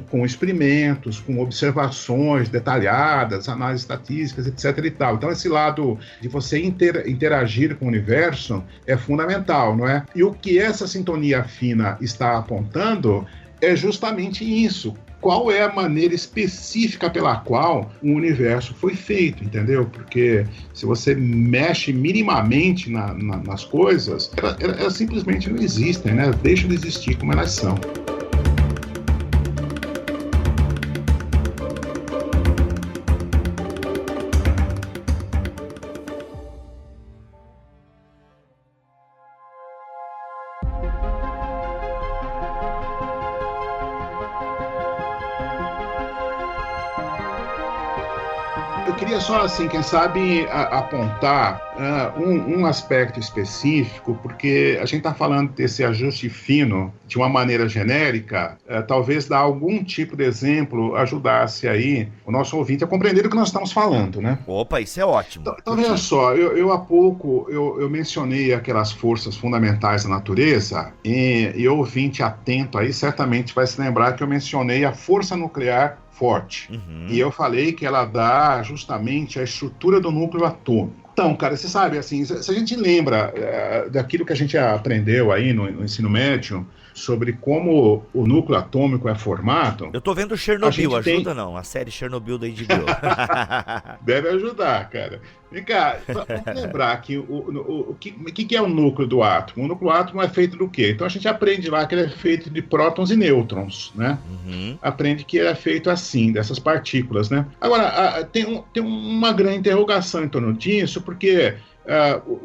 com experimentos, com observações detalhadas, análises estatísticas, etc. e tal. Então, esse lado de você interagir com o universo é fundamental, não é? E o que essa sintonia fina está apontando é justamente isso. Qual é a maneira específica pela qual o universo foi feito, entendeu? Porque se você mexe minimamente nas coisas, elas simplesmente não existem, né? Deixam de existir como elas são. Eu queria só, assim, quem sabe, apontar um aspecto específico, porque a gente está falando desse ajuste fino de uma maneira genérica, talvez dar algum tipo de exemplo ajudasse aí o nosso ouvinte a compreender o que nós estamos falando, né?
Opa, isso é ótimo.
Então veja só, eu há pouco eu mencionei aquelas forças fundamentais da natureza e o ouvinte atento aí certamente vai se lembrar que eu mencionei a força nuclear forte. E eu falei que ela dá justamente a estrutura do núcleo atômico. Então, cara, você sabe, assim, se a gente lembra daquilo que a gente aprendeu aí no ensino médio, sobre como o núcleo atômico é formado...
Eu tô vendo Chernobyl, ajuda não? A série Chernobyl da HBO.
Deve ajudar, cara. Vem cá, vamos lembrar que o que é o núcleo do átomo? O núcleo do átomo é feito do quê? Então a gente aprende lá que ele é feito de prótons e nêutrons, né? Aprende que ele é feito assim, dessas partículas, né? Agora, tem uma grande interrogação em torno disso, porque...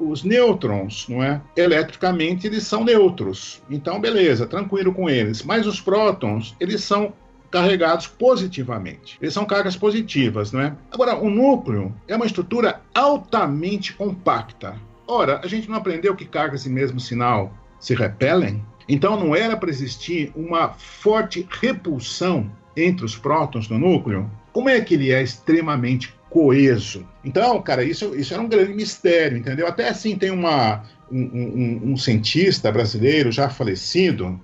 os nêutrons, não é? Eletricamente, eles são neutros. Então, beleza, tranquilo com eles. Mas os prótons, eles são carregados positivamente. Eles são cargas positivas, não é? Agora, o núcleo é uma estrutura altamente compacta. Ora, a gente não aprendeu que cargas de mesmo sinal se repelem? Então, não era para existir uma forte repulsão entre os prótons no núcleo? Como é que ele é extremamente coeso? Então, cara, isso era um grande mistério, entendeu? Até assim tem um cientista brasileiro já falecido,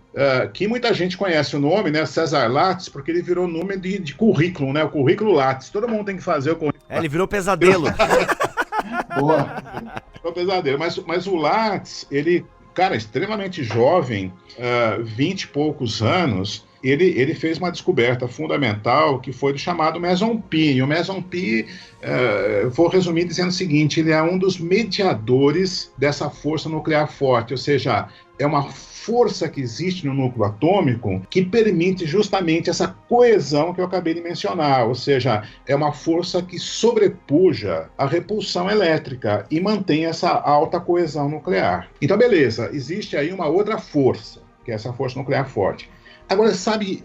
que muita gente conhece o nome, né? César Lattes, porque ele virou nome de currículo, né? O currículo Lattes. Todo mundo tem que fazer o currículo.
Ele virou pesadelo.
Boa. Virou pesadelo. Mas o Lattes, ele, cara, extremamente jovem, 20 e poucos anos, ele fez uma descoberta fundamental que foi do chamado Meson Pi. E o Meson Pi, vou resumir dizendo o seguinte, ele é um dos mediadores dessa força nuclear forte, ou seja, é uma força que existe no núcleo atômico que permite justamente essa coesão que eu acabei de mencionar, ou seja, é uma força que sobrepuja a repulsão elétrica e mantém essa alta coesão nuclear. Então, beleza, existe aí uma outra força, que é essa força nuclear forte. Agora, sabe,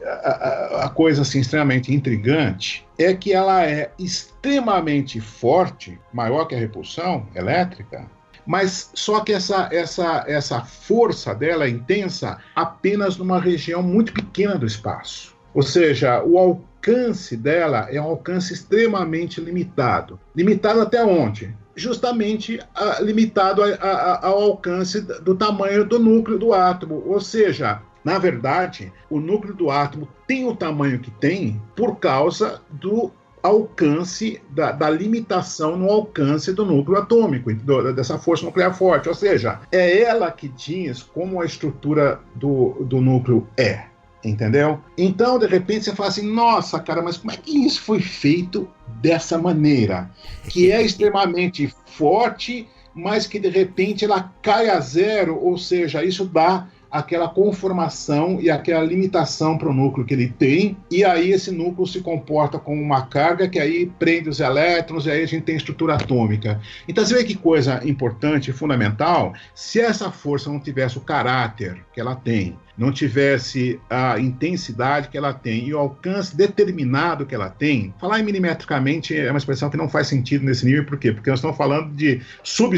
a coisa assim, extremamente intrigante é que ela é extremamente forte, maior que a repulsão elétrica, mas só que essa força dela é intensa apenas numa região muito pequena do espaço. Ou seja, o alcance dela é um alcance extremamente limitado. Limitado até onde? Justamente limitado ao alcance do tamanho do núcleo do átomo, ou seja... Na verdade, o núcleo do átomo tem o tamanho que tem por causa do alcance, da limitação no alcance do núcleo atômico, dessa força nuclear forte. Ou seja, é ela que diz como a estrutura do núcleo é, entendeu? Então, de repente, você fala assim, nossa, cara, mas como é que isso foi feito dessa maneira? Que é extremamente forte, mas que, de repente, ela cai a zero, ou seja, isso dá... aquela conformação e aquela limitação para o núcleo que ele tem, e aí esse núcleo se comporta como uma carga que aí prende os elétrons, e aí a gente tem estrutura atômica. Então você vê que coisa importante e fundamental, se essa força não tivesse o caráter que ela tem, não tivesse a intensidade que ela tem e o alcance determinado que ela tem, falar em milimetricamente é uma expressão que não faz sentido nesse nível, por quê? Porque nós estamos falando de sub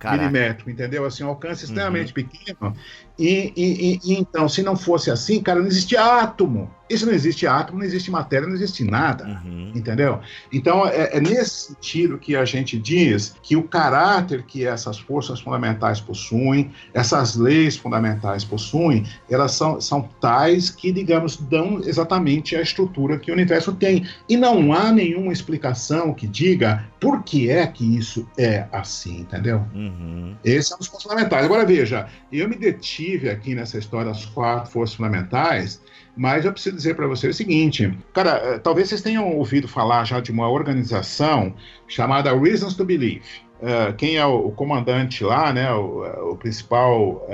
milimétrico, entendeu? Assim, um alcance extremamente pequeno. E então, se não fosse assim, cara, não existia átomo. E se não existe átomo, não existe matéria, não existe nada, entendeu? Então, é nesse sentido que a gente diz que o caráter que essas forças fundamentais possuem, essas leis fundamentais possuem, elas são tais que, digamos, dão exatamente a estrutura que o universo tem. E não há nenhuma explicação que diga por que é que isso é assim, entendeu? Esse é um dos pontos fundamentais. Agora, veja, eu me detive aqui nessa história das 4 forças fundamentais, mas eu preciso dizer para você o seguinte, cara, talvez vocês tenham ouvido falar já de uma organização chamada Reasons to Believe. Quem é o comandante lá, né, o principal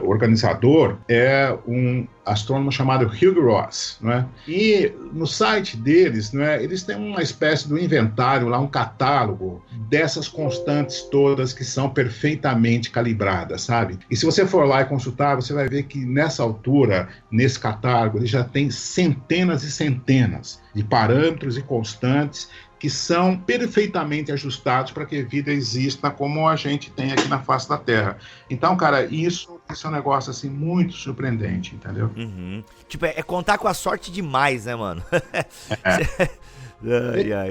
organizador é um astrônomo chamado Hugh Ross, né? E no site deles, né, eles têm uma espécie de inventário lá, um catálogo dessas constantes todas que são perfeitamente calibradas, sabe? E se você for lá e consultar, você vai ver que nessa altura, nesse catálogo, ele já tem centenas e centenas de parâmetros e constantes que são perfeitamente ajustados para que a vida exista como a gente tem aqui na face da Terra. Então, cara, isso é um negócio, assim, muito surpreendente, entendeu?
Tipo, é contar com a sorte demais, né, mano?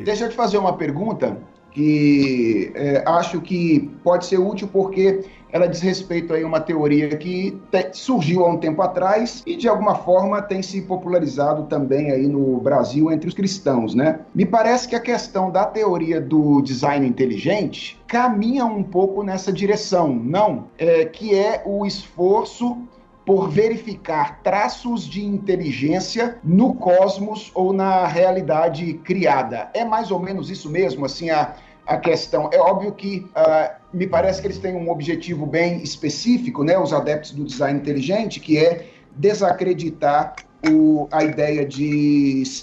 Deixa eu te fazer uma pergunta que acho que pode ser útil porque ela diz respeito aí a uma teoria que surgiu há um tempo atrás e de alguma forma tem se popularizado também aí no Brasil entre os cristãos, né? Me parece que a questão da teoria do design inteligente caminha um pouco nessa direção, não? Que é o esforço por verificar traços de inteligência no cosmos ou na realidade criada. É mais ou menos isso mesmo, assim, a questão. É óbvio que me parece que eles têm um objetivo bem específico, né, os adeptos do design inteligente, que é desacreditar a ideia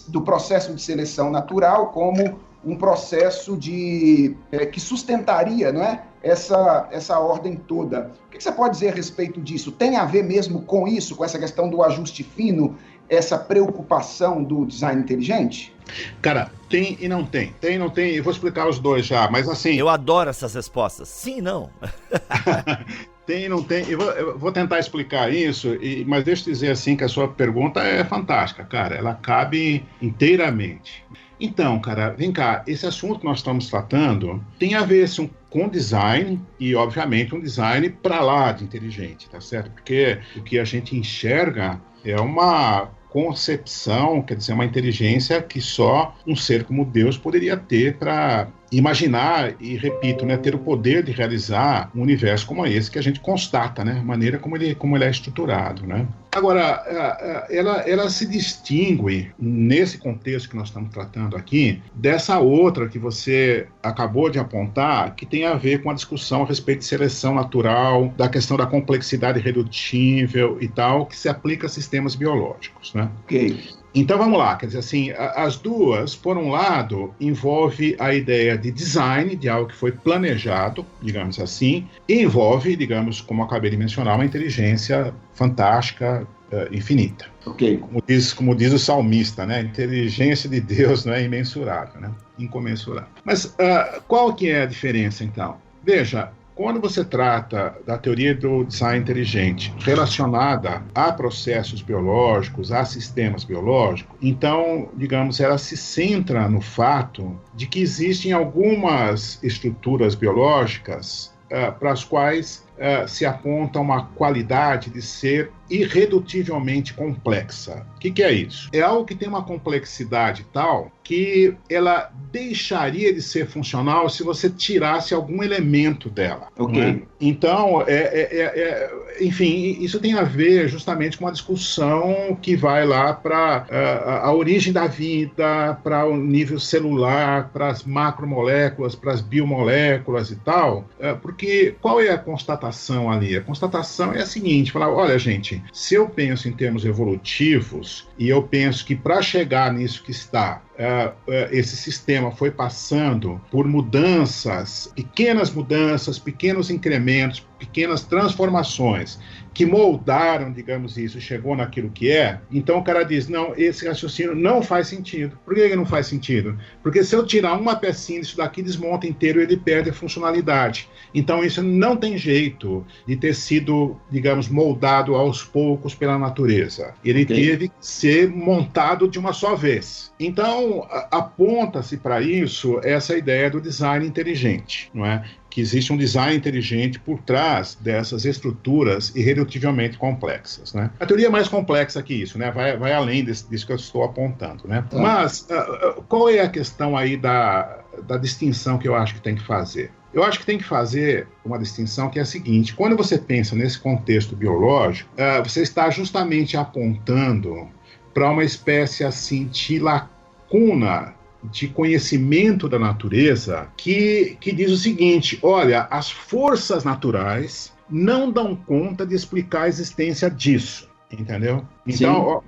do processo de seleção natural como um processo que sustentaria, não é, essa ordem toda. O que você pode dizer a respeito disso? Tem a ver mesmo com isso, com essa questão do ajuste fino, essa preocupação do design inteligente?
Cara, tem e não tem. Tem e não tem, eu vou explicar os dois já, mas assim...
Eu adoro essas respostas. Sim e não.
Tem e não tem. Eu vou tentar explicar isso, mas deixa eu dizer assim que a sua pergunta é fantástica, cara. Ela cabe inteiramente. Então, cara, vem cá, esse assunto que nós estamos tratando tem a ver assim, com design e, obviamente, um design para lá de inteligente, tá certo? Porque o que a gente enxerga é uma concepção, quer dizer, uma inteligência que só um ser como Deus poderia ter para imaginar e, repito, né, ter o poder de realizar um universo como esse que a gente constata, né, a maneira como ele é estruturado, né. Agora, ela se distingue, nesse contexto que nós estamos tratando aqui, dessa outra que você acabou de apontar, que tem a ver com a discussão a respeito de seleção natural, da questão da complexidade irredutível e tal, que se aplica a sistemas biológicos, né.
Ok.
Então vamos lá, quer dizer assim, as duas, por um lado, envolve a ideia de design, de algo que foi planejado, digamos assim, e envolve, digamos, como eu acabei de mencionar, uma inteligência fantástica, infinita.
Ok.
Como diz o salmista, né? A inteligência de Deus não é imensurável, né? Incomensurável. Mas qual que é a diferença, então? Veja, quando você trata da teoria do design inteligente relacionada a processos biológicos, a sistemas biológicos, então, digamos, ela se centra no fato de que existem algumas estruturas biológicas para as quais se aponta uma qualidade de ser irredutivelmente complexa. O que é isso? É algo que tem uma complexidade tal que ela deixaria de ser funcional se você tirasse algum elemento dela.
Ok.
Né? Então, enfim, isso tem a ver justamente com uma discussão que vai lá para a origem da vida, para o nível celular, para as macromoléculas, para as biomoléculas e tal, porque qual é a constatação ali? A constatação é a seguinte, falar, olha, gente, se eu penso em termos evolutivos e eu penso que para chegar nisso que está, esse sistema foi passando por mudanças, pequenos incrementos, pequenas transformações que moldaram, digamos isso, chegou naquilo que é, então o cara diz, não, esse raciocínio não faz sentido. Por que ele não faz sentido? Porque se eu tirar uma pecinha disso daqui, desmonta inteiro e ele perde a funcionalidade. Então isso não tem jeito de ter sido, digamos, moldado aos poucos pela natureza. Ele teve que ser montado de uma só vez. Então aponta-se para isso essa ideia do design inteligente, não é? Que existe um design inteligente por trás dessas estruturas irredutivelmente complexas, né? A teoria é mais complexa que isso, né? Vai além disso que eu estou apontando, né? Mas qual é a questão aí da distinção que eu acho que tem que fazer? Eu acho que tem que fazer uma distinção que é a seguinte: quando você pensa nesse contexto biológico, você está justamente apontando para uma espécie assim de lacuna de conhecimento da natureza que diz o seguinte: olha, as forças naturais não dão conta de explicar a existência disso, entendeu? Então,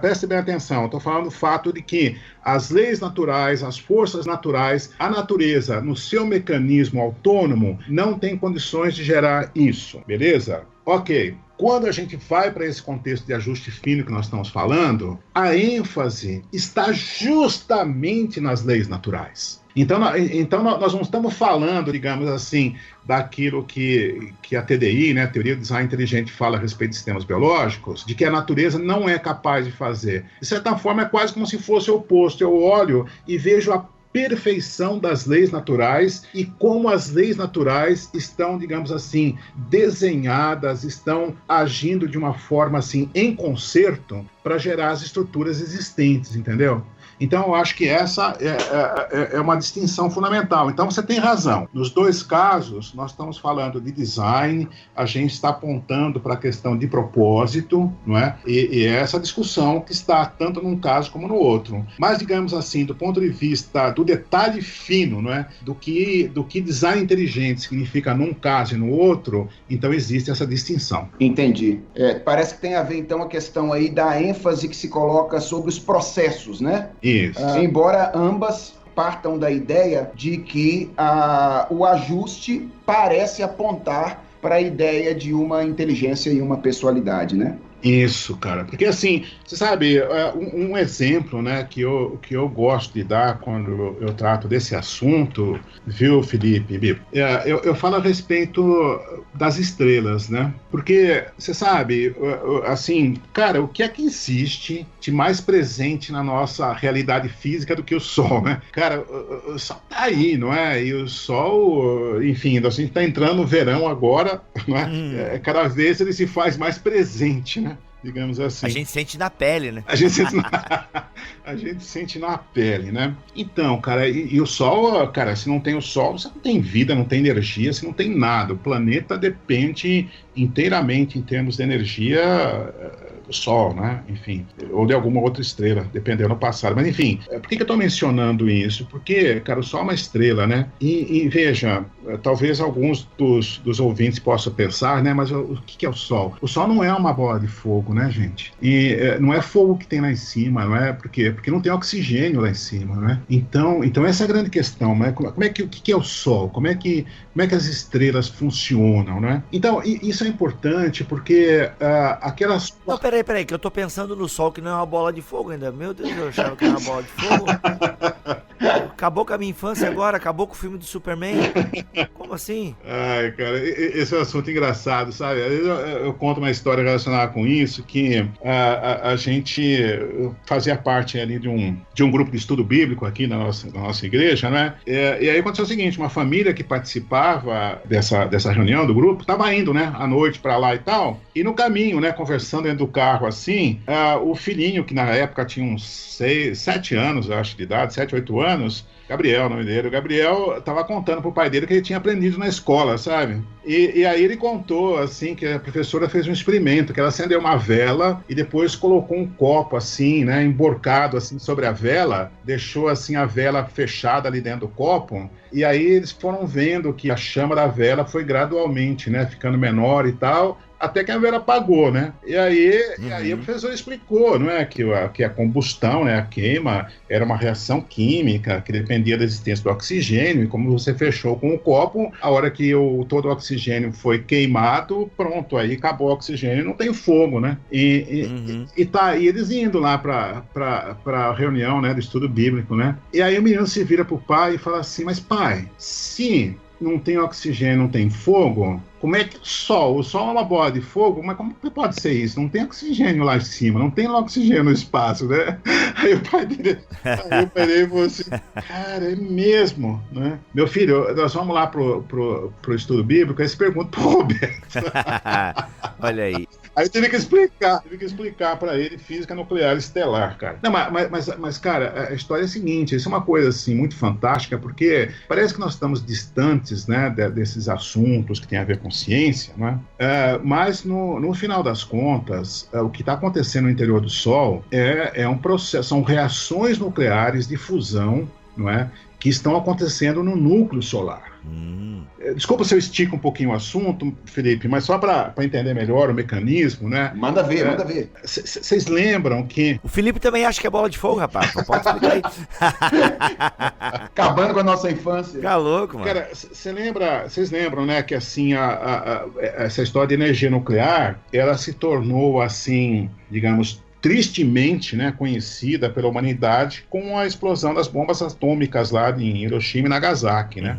preste bem atenção, eu estou falando do fato de que as leis naturais, as forças naturais, a natureza, no seu mecanismo autônomo, não tem condições de gerar isso, beleza? Ok. Quando a gente vai para esse contexto de ajuste fino que nós estamos falando, a ênfase está justamente nas leis naturais. Então nós não estamos falando, digamos assim, daquilo que a TDI, né, a Teoria do Design Inteligente, fala a respeito de sistemas biológicos, de que a natureza não é capaz de fazer. De certa forma, é quase como se fosse o oposto. Eu olho e vejo a perfeição das leis naturais e como as leis naturais estão, digamos assim, desenhadas, estão agindo de uma forma assim em concerto para gerar as estruturas existentes, entendeu? Então, eu acho que essa é uma distinção fundamental. Então, você tem razão. Nos dois casos, nós estamos falando de design, a gente está apontando para a questão de propósito, não é? E é essa discussão que está tanto num caso como no outro. Mas, digamos assim, do ponto de vista do detalhe fino, não é? Do que design inteligente significa num caso e no outro, então existe essa distinção.
Entendi. Parece que tem a ver, então, a questão aí da ênfase que se coloca sobre os processos, né?
Isso.
Embora ambas partam da ideia de que o ajuste parece apontar para a ideia de uma inteligência e uma pessoalidade, né?
Isso, cara, porque assim, você sabe, um exemplo, né, que eu gosto de dar quando eu trato desse assunto, viu, Felipe? Eu falo a respeito das estrelas, né, porque, você sabe, assim, cara, o que é que existe de mais presente na nossa realidade física do que o Sol, né? Cara, o Sol tá aí, não é? E o Sol, enfim, a gente tá entrando no verão agora, não é? Cada vez ele se faz mais presente, né? Digamos assim.
A gente sente na pele, né?
A gente sente na pele, né? Então, cara, e o Sol, cara, se não tem o Sol, você não tem vida, não tem energia, você não tem nada. O planeta depende inteiramente, em termos de energia, do Sol, né? Enfim, ou de alguma outra estrela, dependendo do passado. Mas, enfim, por que eu estou mencionando isso? Porque, cara, o Sol é uma estrela, né? E veja, talvez alguns dos ouvintes possam pensar, né? Mas o que é o Sol? O Sol não é uma bola de fogo, né, gente? E não é fogo que tem lá em cima, não é? Por quê? Porque não tem oxigênio lá em cima, né? Então essa é a grande questão, né? O que é o Sol? Como é que as estrelas funcionam, né? Então, isso é importante porque aquelas...
Não, peraí, que eu tô pensando no Sol que não é uma bola de fogo ainda. Meu Deus, eu achava que era uma bola de fogo. Acabou com a minha infância agora, acabou com o filme do Superman. Como assim?
Ai, cara, esse é um assunto engraçado, sabe? Eu conto uma história relacionada com isso, que a gente fazia parte ali de um grupo de estudo bíblico aqui na nossa igreja, né? E aí aconteceu o seguinte, uma família que participava dessa reunião do grupo, estava indo, né, à noite para lá e tal, e no caminho, né, conversando dentro do carro assim, o filhinho, que na época tinha uns 7 anos, eu acho, de idade, 7, 8 anos, Gabriel, o nome dele. O Gabriel estava contando pro pai dele que ele tinha aprendido na escola, sabe? E aí ele contou, assim, que a professora fez um experimento, que ela acendeu uma vela e depois colocou um copo, assim, né, emborcado, assim, sobre a vela, deixou, assim, a vela fechada ali dentro do copo, e aí eles foram vendo que a chama da vela foi gradualmente, né, ficando menor e tal, até que a Vera apagou, né? E aí o professor explicou, não é? Que a combustão, né, a queima, era uma reação química que dependia da existência do oxigênio, e como você fechou com o copo, a hora que todo o oxigênio foi queimado, pronto, aí acabou o oxigênio, não tem fogo, né? E eles indo lá pra reunião, né, do estudo bíblico, né? E aí o menino se vira pro pai e fala assim, mas pai, se não tem oxigênio, não tem fogo, como é que o Sol é uma bola de fogo, mas como que pode ser isso? Não tem oxigênio lá em cima, não tem oxigênio no espaço, né? Aí o pai dele, aí eu parei e falei assim, cara, é mesmo, né? Meu filho, nós vamos lá pro estudo bíblico, aí você pergunta pro Roberto.
Olha aí.
Aí tive que explicar para ele física nuclear estelar, cara. Não, mas, cara, a história é a seguinte, isso é uma coisa, assim, muito fantástica, porque parece que nós estamos distantes, né, desses assuntos que têm a ver com ciência, né? Mas, no final das contas, o que está acontecendo no interior do Sol é um processo, são reações nucleares de fusão, não é? Que estão acontecendo no núcleo solar. Desculpa se eu estico um pouquinho o assunto, Felipe, mas só para entender melhor o mecanismo, né?
Manda ver, manda ver.
Vocês lembram que...
O Felipe também acha que é bola de fogo, rapaz. Não pode explicar aí.
Acabando com a nossa infância.
Fica louco, mano.
Cara, vocês lembram, né, que assim, essa história de energia nuclear, ela se tornou, assim, digamos, tristemente, né, conhecida pela humanidade com a explosão das bombas atômicas lá em Hiroshima e Nagasaki, né?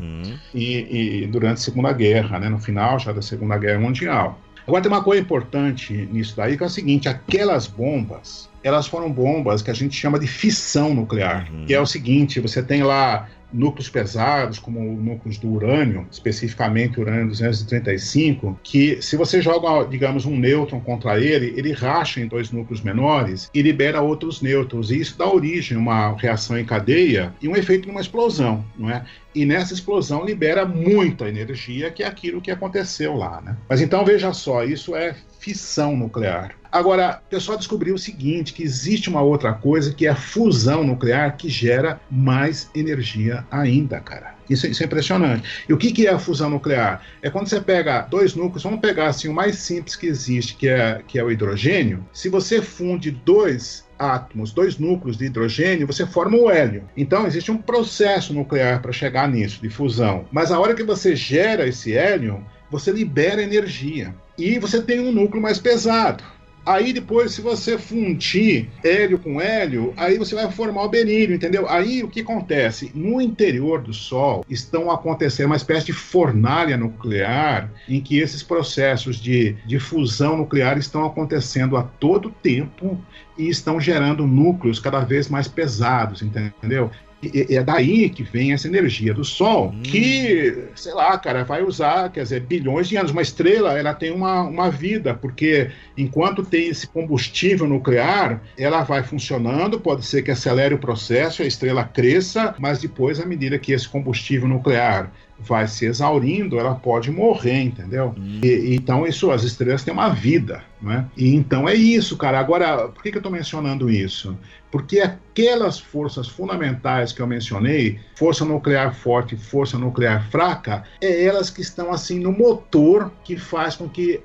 E durante a Segunda Guerra, né, no final já da Segunda Guerra Mundial. Agora tem uma coisa importante nisso daí, que é o seguinte, aquelas bombas, elas foram bombas que a gente chama de fissão nuclear, que é o seguinte, você tem lá núcleos pesados, como núcleos do urânio, especificamente o urânio 235, que se você joga, digamos, um nêutron contra ele racha em dois núcleos menores e libera outros nêutrons, e isso dá origem a uma reação em cadeia e um efeito de uma explosão, não é? E nessa explosão libera muita energia, que é aquilo que aconteceu lá, né? Mas então, veja só, isso é fissão nuclear. Agora, o pessoal descobriu o seguinte, que existe uma outra coisa, que é a fusão nuclear, que gera mais energia ainda, cara. Isso é impressionante. E o que é a fusão nuclear? É quando você pega dois núcleos, vamos pegar assim, o mais simples que existe, que é o hidrogênio. Se você funde dois átomos, dois núcleos de hidrogênio, você forma o hélio. Então, existe um processo nuclear para chegar nisso, de fusão. Mas a hora que você gera esse hélio, você libera energia. E você tem um núcleo mais pesado. Aí depois, se você fundir hélio com hélio, aí você vai formar o berílio, entendeu? Aí o que acontece? No interior do Sol estão acontecendo uma espécie de fornalha nuclear em que esses processos de fusão nuclear estão acontecendo a todo tempo e estão gerando núcleos cada vez mais pesados, entendeu? É daí que vem essa energia do Sol, que, sei lá, cara, vai usar, quer dizer, bilhões de anos. Uma estrela, ela tem uma vida, porque enquanto tem esse combustível nuclear, ela vai funcionando, pode ser que acelere o processo, a estrela cresça, mas depois, à medida que esse combustível nuclear vai se exaurindo, ela pode morrer, entendeu? Então, as estrelas têm uma vida, né? E então é isso, cara. Agora, por que eu estou mencionando isso? Porque aquelas forças fundamentais que eu mencionei, força nuclear forte e força nuclear fraca, é elas que estão assim no motor que faz com que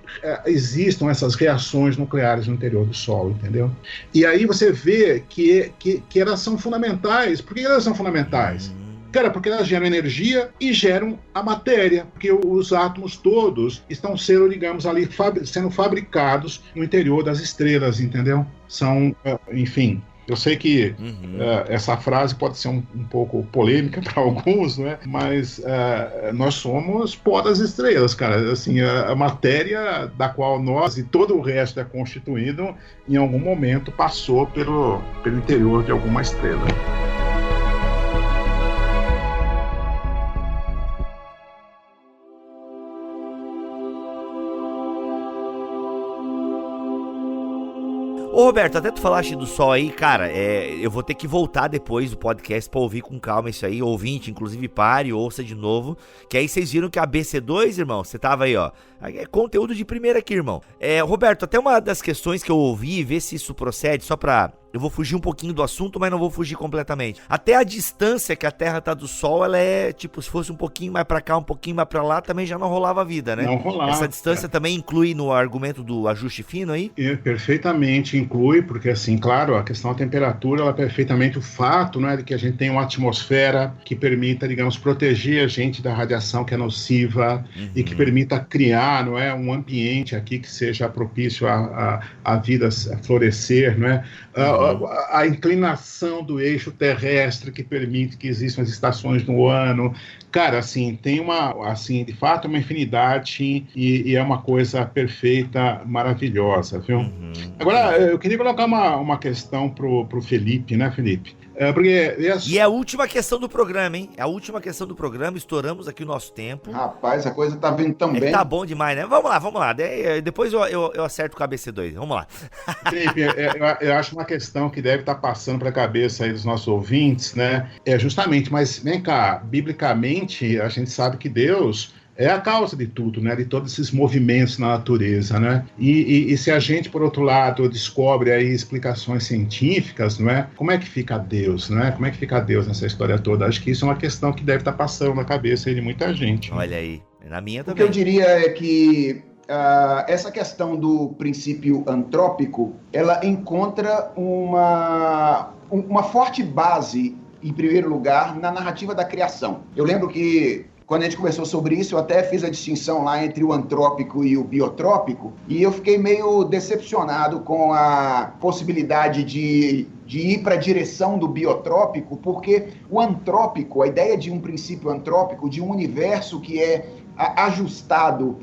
existam essas reações nucleares no interior do Sol, entendeu? E aí você vê que elas são fundamentais. Por que elas são fundamentais? Cara, porque elas geram energia e geram a matéria, porque os átomos todos estão sendo, digamos, ali sendo fabricados no interior das estrelas, entendeu? São, enfim, eu sei que essa frase pode ser um pouco polêmica para alguns, né? Mas nós somos pó das estrelas, cara. Assim, a matéria da qual nós e todo o resto é constituído, em algum momento passou pelo interior de alguma estrela.
Ô Roberto, até tu falaste do Sol aí, cara, eu vou ter que voltar depois do podcast pra ouvir com calma isso aí, ouvinte, inclusive pare, ouça de novo, que aí vocês viram que a BC2, irmão, você tava aí, ó, é conteúdo de primeira aqui, irmão. Roberto, até uma das questões que eu ouvi, ver se isso procede, só pra eu vou fugir um pouquinho do assunto, mas não vou fugir completamente. Até a distância que a Terra tá do Sol, ela é, tipo, se fosse um pouquinho mais pra cá, um pouquinho mais pra lá, também já não rolava vida, né?
Não rolava.
Essa distância também inclui no argumento do ajuste fino aí?
Perfeitamente inclui, porque assim, claro, a questão da temperatura, ela é perfeitamente o fato, né, de que a gente tem uma atmosfera que permita, digamos, proteger a gente da radiação que é nociva e que permita criar, não é, um ambiente aqui que seja propício a vida florescer, não é? A inclinação do eixo terrestre que permite que existam as estações no ano. Cara, assim, tem de fato, uma infinidade e é uma coisa perfeita, maravilhosa, viu? Agora, eu queria colocar uma questão pro Felipe, né, Felipe?
E é a última questão do programa, hein? É a última questão do programa, estouramos aqui o nosso tempo.
Rapaz, a coisa tá vindo tão bem.
Tá bom demais, né? Vamos lá. Depois eu acerto o KBC2. Vamos lá.
Felipe, eu acho uma questão que deve estar passando para a cabeça aí dos nossos ouvintes, né? Justamente, mas vem cá, biblicamente, a gente sabe que Deus é a causa de tudo, né? De todos esses movimentos na natureza, né? E se a gente, por outro lado, descobre aí explicações científicas, não é? Como é que fica Deus, né? Como é que fica Deus nessa história toda? Acho que isso é uma questão que deve estar passando na cabeça aí de muita gente. Né?
Olha aí, na minha também.
O que eu diria é que essa questão do princípio antrópico, ela encontra uma forte base, em primeiro lugar, na narrativa da criação. Eu lembro que quando a gente conversou sobre isso, eu até fiz a distinção lá entre o antrópico e o biotrópico, e eu fiquei meio decepcionado com a possibilidade de ir para a direção do biotrópico, porque o antrópico, a ideia de um princípio antrópico, de um universo que é ajustado,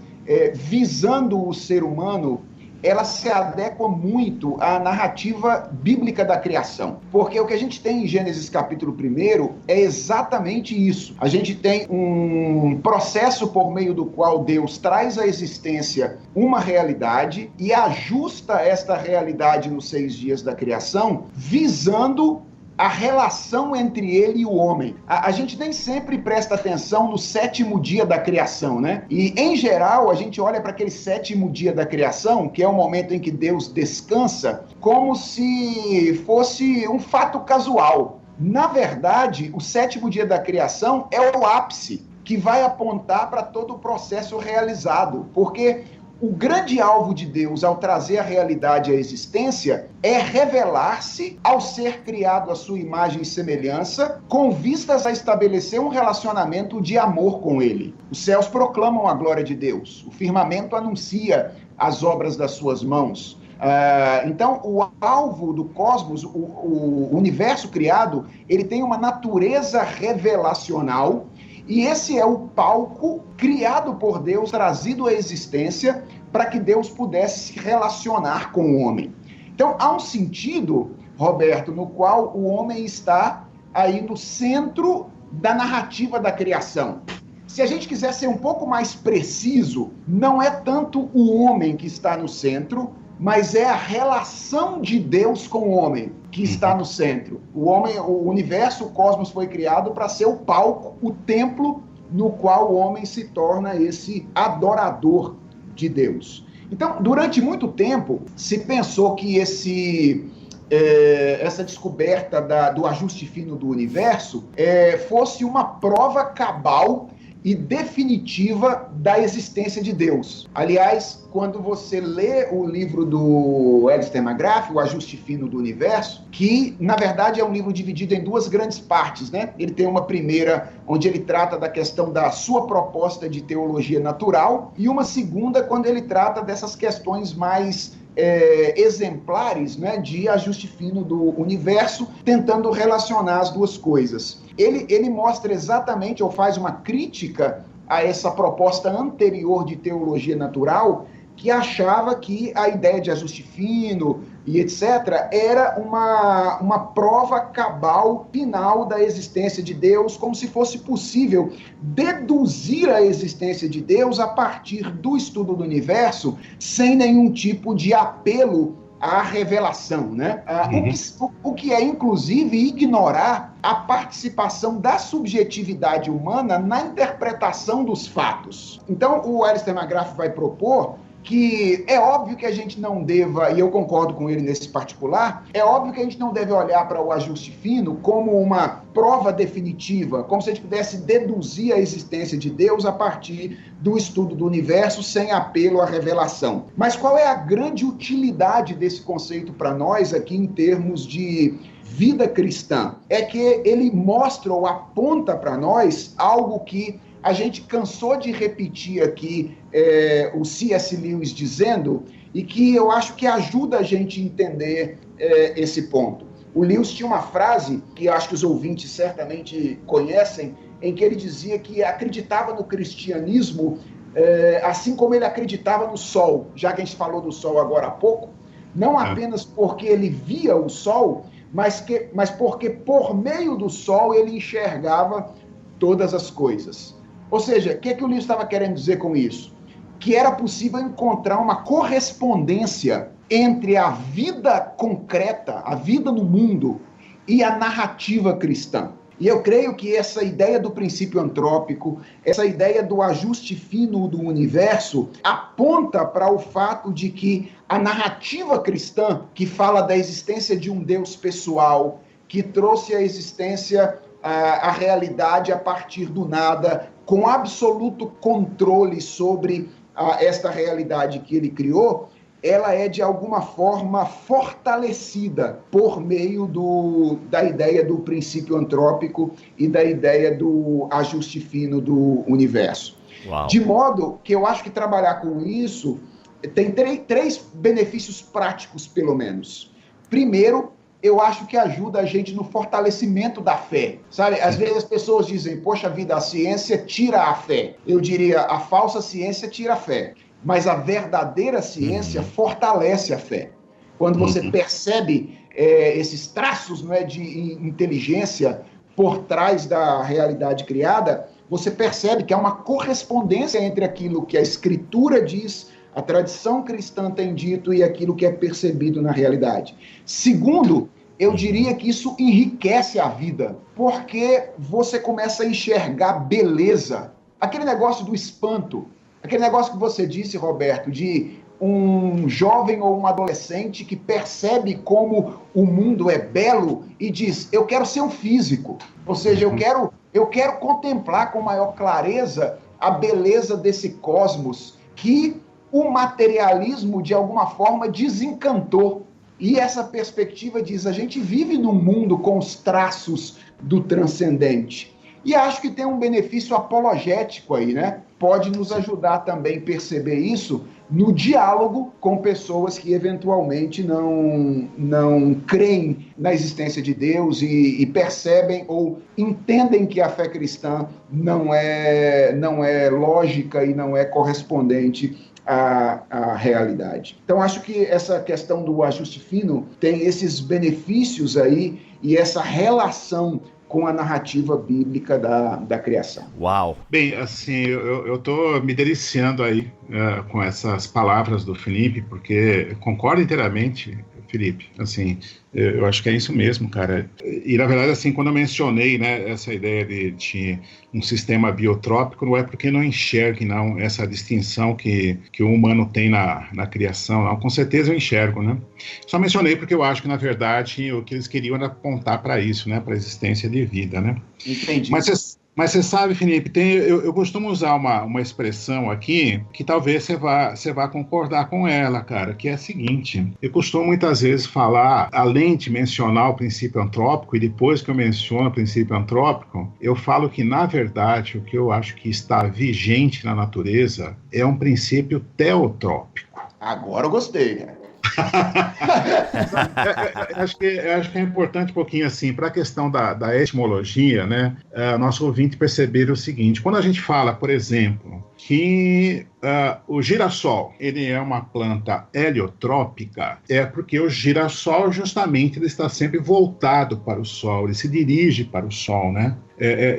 visando o ser humano, ela se adequa muito à narrativa bíblica da criação. Porque o que a gente tem em Gênesis capítulo 1 é exatamente isso. A gente tem um processo por meio do qual Deus traz à existência uma realidade e ajusta esta realidade nos 6 dias da criação, visando a relação entre ele e o homem. A gente nem sempre presta atenção no 7º dia da criação, né? E, em geral, a gente olha para aquele 7º dia da criação, que é o momento em que Deus descansa, como se fosse um fato casual. Na verdade, o 7º dia da criação é o ápice, que vai apontar para todo o processo realizado, porque o grande alvo de Deus ao trazer a realidade à existência é revelar-se ao ser criado à sua imagem e semelhança, com vistas a estabelecer um relacionamento de amor com ele. Os céus proclamam a glória de Deus, o firmamento anuncia as obras das suas mãos. Então, o alvo do cosmos, o universo criado, ele tem uma natureza revelacional. E esse é o palco criado por Deus, trazido à existência, para que Deus pudesse se relacionar com o homem. Então, há um sentido, Roberto, no qual o homem está aí no centro da narrativa da criação. Se a gente quiser ser um pouco mais preciso, não é tanto o homem que está no centro, mas é a relação de Deus com o homem que está no centro. O homem, o universo, o cosmos foi criado para ser o palco, o templo no qual o homem se torna esse adorador de Deus. Então, durante muito tempo, se pensou que essa descoberta do ajuste fino do universo fosse uma prova cabal e definitiva da existência de Deus. Aliás, quando você lê o livro do Alistair McGrath, O Ajuste Fino do Universo, que, na verdade, é um livro dividido em 2 grandes partes, né? Ele tem uma primeira, onde ele trata da questão da sua proposta de teologia natural, e uma segunda, quando ele trata dessas questões mais exemplares, né, de ajuste fino do universo, tentando relacionar as duas coisas. Ele mostra exatamente, ou faz uma crítica a essa proposta anterior de teologia natural, que achava que a ideia de ajuste fino e etc. era uma prova cabal final da existência de Deus, como se fosse possível deduzir a existência de Deus a partir do estudo do universo, sem nenhum tipo de apelo à revelação, né? O que é, inclusive, ignorar a participação da subjetividade humana na interpretação dos fatos. Então, o Alistair McGrath vai propor que é óbvio que a gente não deva, e eu concordo com ele nesse particular, é óbvio que a gente não deve olhar para o ajuste fino como uma prova definitiva, como se a gente pudesse deduzir a existência de Deus a partir do estudo do universo sem apelo à revelação. Mas qual é a grande utilidade desse conceito para nós aqui em termos de vida cristã? É que ele mostra ou aponta para nós algo que a gente cansou de repetir aqui, o C.S. Lewis dizendo, e que eu acho que ajuda a gente a entender esse ponto. O Lewis tinha uma frase, que eu acho que os ouvintes certamente conhecem, em que ele dizia que acreditava no cristianismo assim como ele acreditava no sol, já que a gente falou do sol agora há pouco, não apenas porque ele via o sol, mas porque por meio do sol ele enxergava todas as coisas. Ou seja, o que o Lewis estava querendo dizer com isso? Que era possível encontrar uma correspondência entre a vida concreta, a vida no mundo, e a narrativa cristã. E eu creio que essa ideia do princípio antrópico, essa ideia do ajuste fino do universo, aponta para o fato de que a narrativa cristã, que fala da existência de um Deus pessoal, que trouxe a existência, a realidade a partir do nada, com absoluto controle sobre esta realidade que ele criou, ela é de alguma forma fortalecida por meio da ideia do princípio antrópico e da ideia do ajuste fino do universo.
Uau.
De modo que eu acho que trabalhar com isso tem três benefícios práticos, pelo menos. Primeiro, eu acho que ajuda a gente no fortalecimento da fé. Sabe, às vezes as pessoas dizem, poxa vida, a ciência tira a fé. Eu diria, a falsa ciência tira a fé. Mas a verdadeira ciência fortalece a fé. Quando você percebe esses traços, não é, de inteligência por trás da realidade criada, você percebe que há uma correspondência entre aquilo que a Escritura diz, a tradição cristã tem dito e aquilo que é percebido na realidade. Segundo, eu diria que isso enriquece a vida, porque você começa a enxergar beleza. Aquele negócio do espanto, aquele negócio que você disse, Roberto, de um jovem ou um adolescente que percebe como o mundo é belo e diz, eu quero ser um físico. Ou seja, eu quero contemplar com maior clareza a beleza desse cosmos que o materialismo, de alguma forma, desencantou. E essa perspectiva diz, a gente vive num mundo com os traços do transcendente. E acho que tem um benefício apologético aí, né? Pode nos ajudar também a perceber isso no diálogo com pessoas que eventualmente não creem na existência de Deus e percebem ou entendem que a fé cristã não é lógica e não é correspondente à realidade. Então, acho que essa questão do ajuste fino tem esses benefícios aí e essa relação com a narrativa bíblica da criação.
Uau!
Bem, assim, eu estou me deliciando aí com essas palavras do Felipe, porque concordo inteiramente, Felipe, assim, eu acho que é isso mesmo, cara. E, na verdade, assim, quando eu mencionei, né, essa ideia de um sistema biotrópico, não é porque não enxergue, não, essa distinção que o humano tem na criação, não, com certeza eu enxergo, né? Só mencionei porque eu acho que, na verdade, o que eles queriam era apontar para isso, né, para a existência de vida, né?
Entendi.
Mas você sabe, Felipe, eu costumo usar uma expressão aqui que talvez você vá concordar com ela, cara, que é a seguinte. Eu costumo muitas vezes falar, além de mencionar o princípio antrópico, e depois que eu menciono o princípio antrópico, eu falo que, na verdade, o que eu acho que está vigente na natureza é um princípio teotrópico.
Agora eu gostei, cara.
Acho que é importante um pouquinho assim, para a questão da etimologia, né, nosso ouvinte perceber o seguinte, quando a gente fala, por exemplo, que o girassol, ele é uma planta heliotrópica, é porque o girassol justamente ele está sempre voltado para o sol, ele se dirige para o sol, né?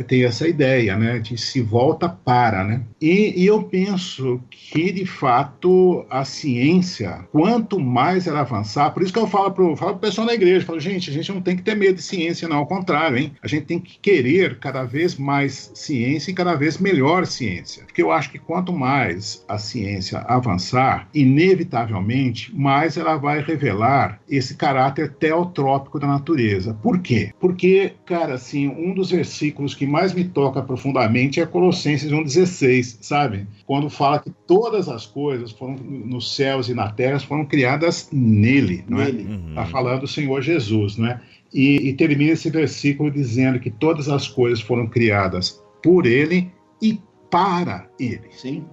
Tem essa ideia, né, de se volta para, né? E eu penso que, de fato, a ciência, quanto mais ela avançar, por isso que eu falo pro pessoal da igreja, falo, gente, a gente não tem que ter medo de ciência, não, ao contrário, hein? A gente tem que querer cada vez mais ciência e cada vez melhor ciência, porque eu acho que quanto mais mais a ciência avançar, inevitavelmente, mais ela vai revelar esse caráter teotrópico da natureza. Por quê? Porque, cara, assim, um dos versículos que mais me toca profundamente é Colossenses 1,16, sabe? Quando fala que todas as coisas foram nos céus e na terra foram criadas nele, não é? Está falando do Senhor Jesus, não é? E termina esse versículo dizendo que todas as coisas foram criadas por ele e para ele.
Sim.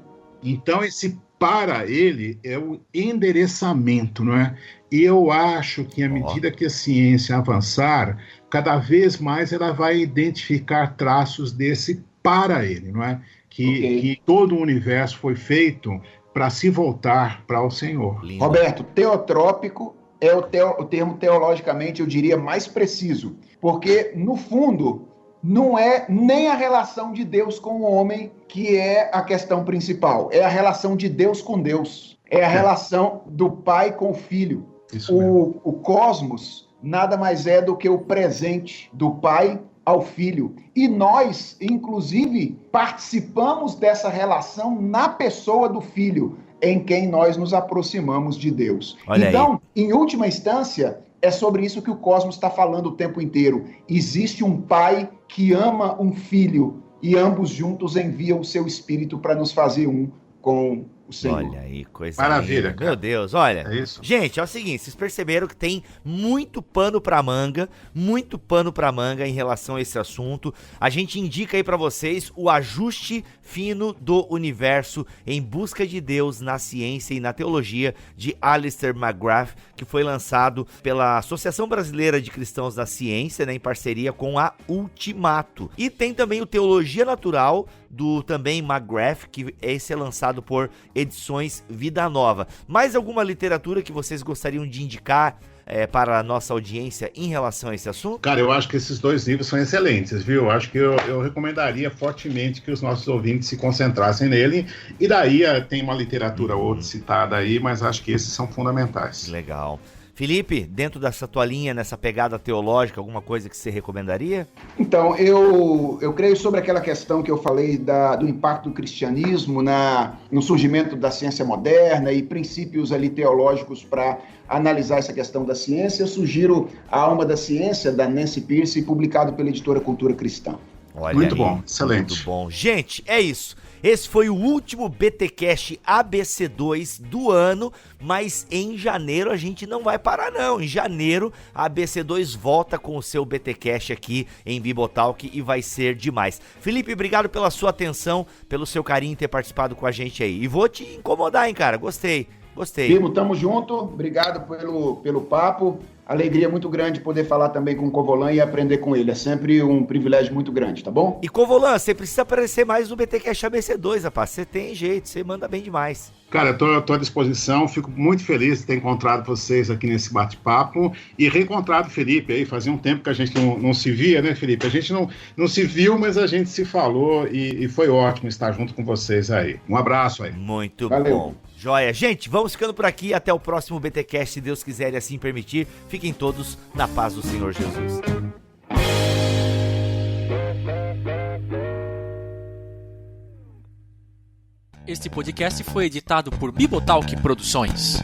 Então, esse para ele é o endereçamento, não é? E eu acho que à medida que a ciência avançar, cada vez mais ela vai identificar traços desse para ele, não é? Que todo o universo foi feito para se voltar para o Senhor.
Lindo. Roberto, teotrópico é o termo teologicamente, eu diria, mais preciso, porque, no fundo, não é nem a relação de Deus com o homem que é a questão principal, é a relação de Deus com Deus, é a relação do pai com o filho. O cosmos nada mais é do que o presente do pai ao filho. E nós, inclusive, participamos dessa relação na pessoa do filho, em quem nós nos aproximamos de Deus.
Olha
então,
aí.
em última instância, é sobre isso que o cosmos está falando o tempo inteiro. Existe um pai que ama um filho e ambos juntos enviam o seu espírito para nos fazer um com o Senhor.
Olha aí, coisa
Maravilha,
linda.
cara.
Meu Deus, olha.
É isso.
Gente, é o seguinte, vocês perceberam que tem muito pano pra manga em relação a esse assunto. A gente indica aí pra vocês o Ajuste Fino do Universo em Busca de Deus na Ciência e na Teologia, de Alistair McGrath, que foi lançado pela Associação Brasileira de Cristãos da Ciência, né, em parceria com a Ultimato. E tem também o Teologia Natural, do também McGrath, que esse é lançado por Edições Vida Nova. Mais alguma literatura que vocês gostariam de indicar para a nossa audiência em relação a esse assunto?
Cara, eu acho que esses dois livros são excelentes, viu? Eu acho que eu recomendaria fortemente que os nossos ouvintes se concentrassem nele. E daí tem uma literatura outra citada aí, mas acho que esses são fundamentais.
Legal. Felipe, dentro dessa tua linha, nessa pegada teológica, alguma coisa que você recomendaria?
Então, eu creio sobre aquela questão que eu falei do impacto do cristianismo no surgimento da ciência moderna e princípios ali teológicos para analisar essa questão da ciência. Eu sugiro A Alma da Ciência, da Nancy Pearce, publicado pela editora Cultura Cristã.
Olha
Muito
aí,
bom, excelente.
Muito bom. Gente, é isso. Esse foi o último BTcast ABC2 do ano, mas em janeiro a gente não vai parar não. Em janeiro a ABC2 volta com o seu BTcast aqui em Bibotalk e vai ser demais. Felipe, obrigado pela sua atenção, pelo seu carinho em ter participado com a gente aí. E vou te incomodar, hein, cara. Gostei.
Primo, tamo junto. Obrigado pelo papo. Alegria muito grande poder falar também com o Covolan e aprender com ele. É sempre um privilégio muito grande, tá bom?
E Covolan, você precisa aparecer mais no BTcast ABC2, rapaz. Você tem jeito, você manda bem demais.
Cara, eu tô à disposição, fico muito feliz de ter encontrado vocês aqui nesse bate-papo e reencontrado o Felipe aí. Fazia um tempo que a gente não se via, né, Felipe? A gente não se viu, mas a gente se falou e foi ótimo estar junto com vocês aí. Um abraço aí.
Muito
Valeu.
bom. Joia. Gente, vamos ficando por aqui. Até o próximo BTcast, se Deus quiser e assim permitir. Fiquem todos na paz do Senhor Jesus.
Este podcast foi editado por Bibotalk Produções.